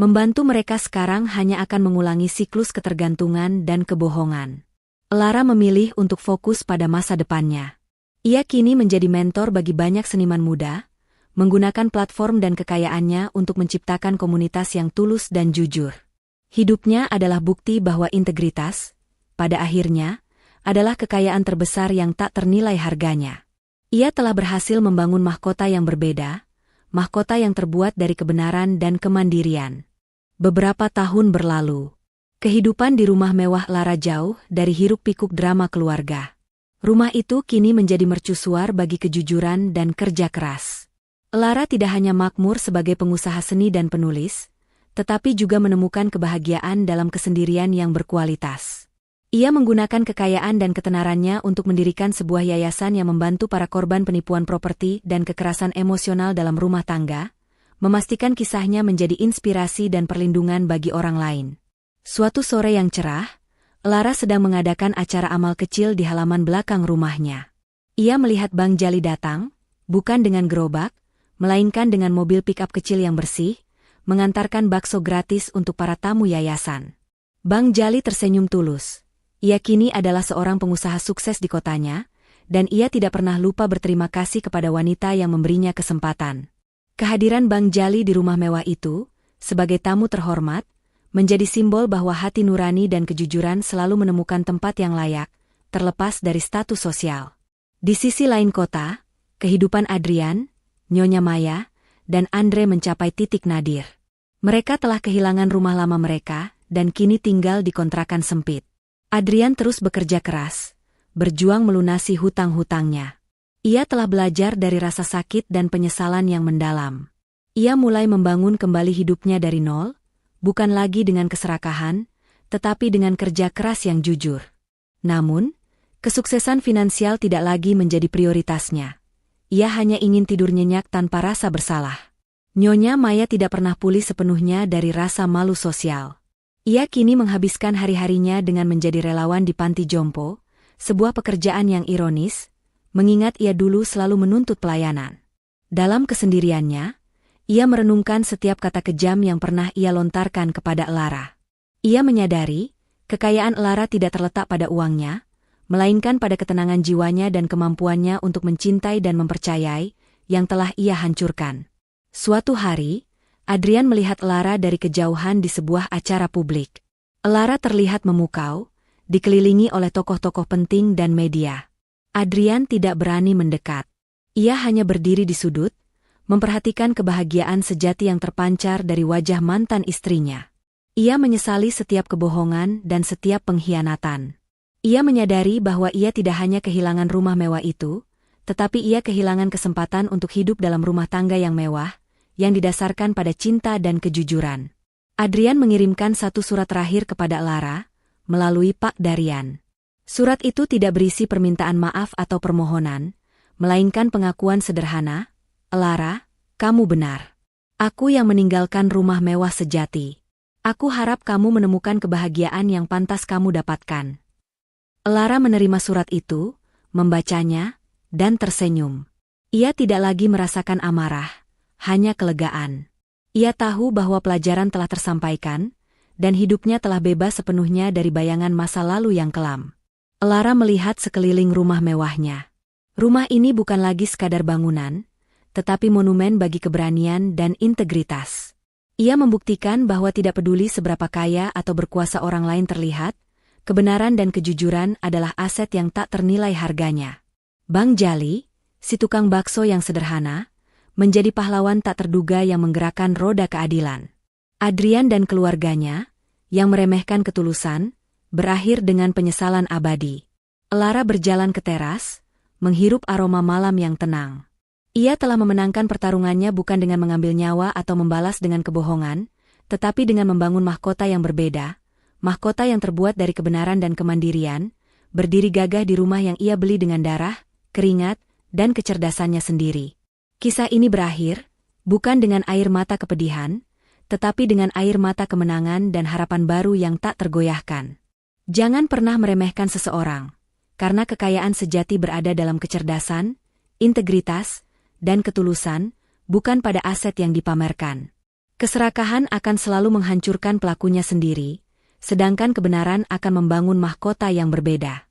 Membantu mereka sekarang hanya akan mengulangi siklus ketergantungan dan kebohongan. Lara memilih untuk fokus pada masa depannya. Ia kini menjadi mentor bagi banyak seniman muda, menggunakan platform dan kekayaannya untuk menciptakan komunitas yang tulus dan jujur. Hidupnya adalah bukti bahwa integritas, pada akhirnya, adalah kekayaan terbesar yang tak ternilai harganya. Ia telah berhasil membangun mahkota yang berbeda, mahkota yang terbuat dari kebenaran dan kemandirian. Beberapa tahun berlalu. Kehidupan di rumah mewah Lara jauh dari hiruk-pikuk drama keluarga. Rumah itu kini menjadi mercusuar bagi kejujuran dan kerja keras. Lara tidak hanya makmur sebagai pengusaha seni dan penulis, tetapi juga menemukan kebahagiaan dalam kesendirian yang berkualitas. Ia menggunakan kekayaan dan ketenarannya untuk mendirikan sebuah yayasan yang membantu para korban penipuan properti dan kekerasan emosional dalam rumah tangga, memastikan kisahnya menjadi inspirasi dan perlindungan bagi orang lain. Suatu sore yang cerah, Lara sedang mengadakan acara amal kecil di halaman belakang rumahnya. Ia melihat Bang Jali datang, bukan dengan gerobak, melainkan dengan mobil pick-up kecil yang bersih, mengantarkan bakso gratis untuk para tamu yayasan. Bang Jali tersenyum tulus. Ia kini adalah seorang pengusaha sukses di kotanya, dan ia tidak pernah lupa berterima kasih kepada wanita yang memberinya kesempatan. Kehadiran Bang Jali di rumah mewah itu, sebagai tamu terhormat, menjadi simbol bahwa hati nurani dan kejujuran selalu menemukan tempat yang layak, terlepas dari status sosial. Di sisi lain kota, kehidupan Adrian, Nyonya Maya, dan Andre mencapai titik nadir. Mereka telah kehilangan rumah lama mereka, dan kini tinggal di kontrakan sempit. Adrian terus bekerja keras, berjuang melunasi hutang-hutangnya. Ia telah belajar dari rasa sakit dan penyesalan yang mendalam. Ia mulai membangun kembali hidupnya dari nol, bukan lagi dengan keserakahan, tetapi dengan kerja keras yang jujur. Namun, kesuksesan finansial tidak lagi menjadi prioritasnya. Ia hanya ingin tidur nyenyak tanpa rasa bersalah. Nyonya Maya tidak pernah pulih sepenuhnya dari rasa malu sosial. Ia kini menghabiskan hari-harinya dengan menjadi relawan di panti jompo, sebuah pekerjaan yang ironis, mengingat ia dulu selalu menuntut pelayanan. Dalam kesendiriannya, ia merenungkan setiap kata kejam yang pernah ia lontarkan kepada Lara. Ia menyadari, kekayaan Lara tidak terletak pada uangnya, melainkan pada ketenangan jiwanya dan kemampuannya untuk mencintai dan mempercayai, yang telah ia hancurkan. Suatu hari, Adrian melihat Lara dari kejauhan di sebuah acara publik. Lara terlihat memukau, dikelilingi oleh tokoh-tokoh penting dan media. Adrian tidak berani mendekat. Ia hanya berdiri di sudut, memperhatikan kebahagiaan sejati yang terpancar dari wajah mantan istrinya. Ia menyesali setiap kebohongan dan setiap pengkhianatan. Ia menyadari bahwa ia tidak hanya kehilangan rumah mewah itu, tetapi ia kehilangan kesempatan untuk hidup dalam rumah tangga yang mewah, yang didasarkan pada cinta dan kejujuran. Adrian mengirimkan satu surat terakhir kepada Lara, melalui Pak Darian. Surat itu tidak berisi permintaan maaf atau permohonan, melainkan pengakuan sederhana, "Lara, kamu benar. Aku yang meninggalkan rumah mewah sejati. Aku harap kamu menemukan kebahagiaan yang pantas kamu dapatkan." Lara menerima surat itu, membacanya, dan tersenyum. Ia tidak lagi merasakan amarah, hanya kelegaan. Ia tahu bahwa pelajaran telah tersampaikan, dan hidupnya telah bebas sepenuhnya dari bayangan masa lalu yang kelam. Lara melihat sekeliling rumah mewahnya. Rumah ini bukan lagi sekadar bangunan, tetapi monumen bagi keberanian dan integritas. Ia membuktikan bahwa tidak peduli seberapa kaya atau berkuasa orang lain terlihat, kebenaran dan kejujuran adalah aset yang tak ternilai harganya. Bang Jali, si tukang bakso yang sederhana, menjadi pahlawan tak terduga yang menggerakkan roda keadilan. Adrian dan keluarganya, yang meremehkan ketulusan, berakhir dengan penyesalan abadi. Lara berjalan ke teras, menghirup aroma malam yang tenang. Ia telah memenangkan pertarungannya bukan dengan mengambil nyawa atau membalas dengan kebohongan, tetapi dengan membangun mahkota yang berbeda, mahkota yang terbuat dari kebenaran dan kemandirian, berdiri gagah di rumah yang ia beli dengan darah, keringat, dan kecerdasannya sendiri. Kisah ini berakhir, bukan dengan air mata kepedihan, tetapi dengan air mata kemenangan dan harapan baru yang tak tergoyahkan. Jangan pernah meremehkan seseorang, karena kekayaan sejati berada dalam kecerdasan, integritas, dan ketulusan, bukan pada aset yang dipamerkan. Keserakahan akan selalu menghancurkan pelakunya sendiri, sedangkan kebenaran akan membangun mahkota yang berbeda.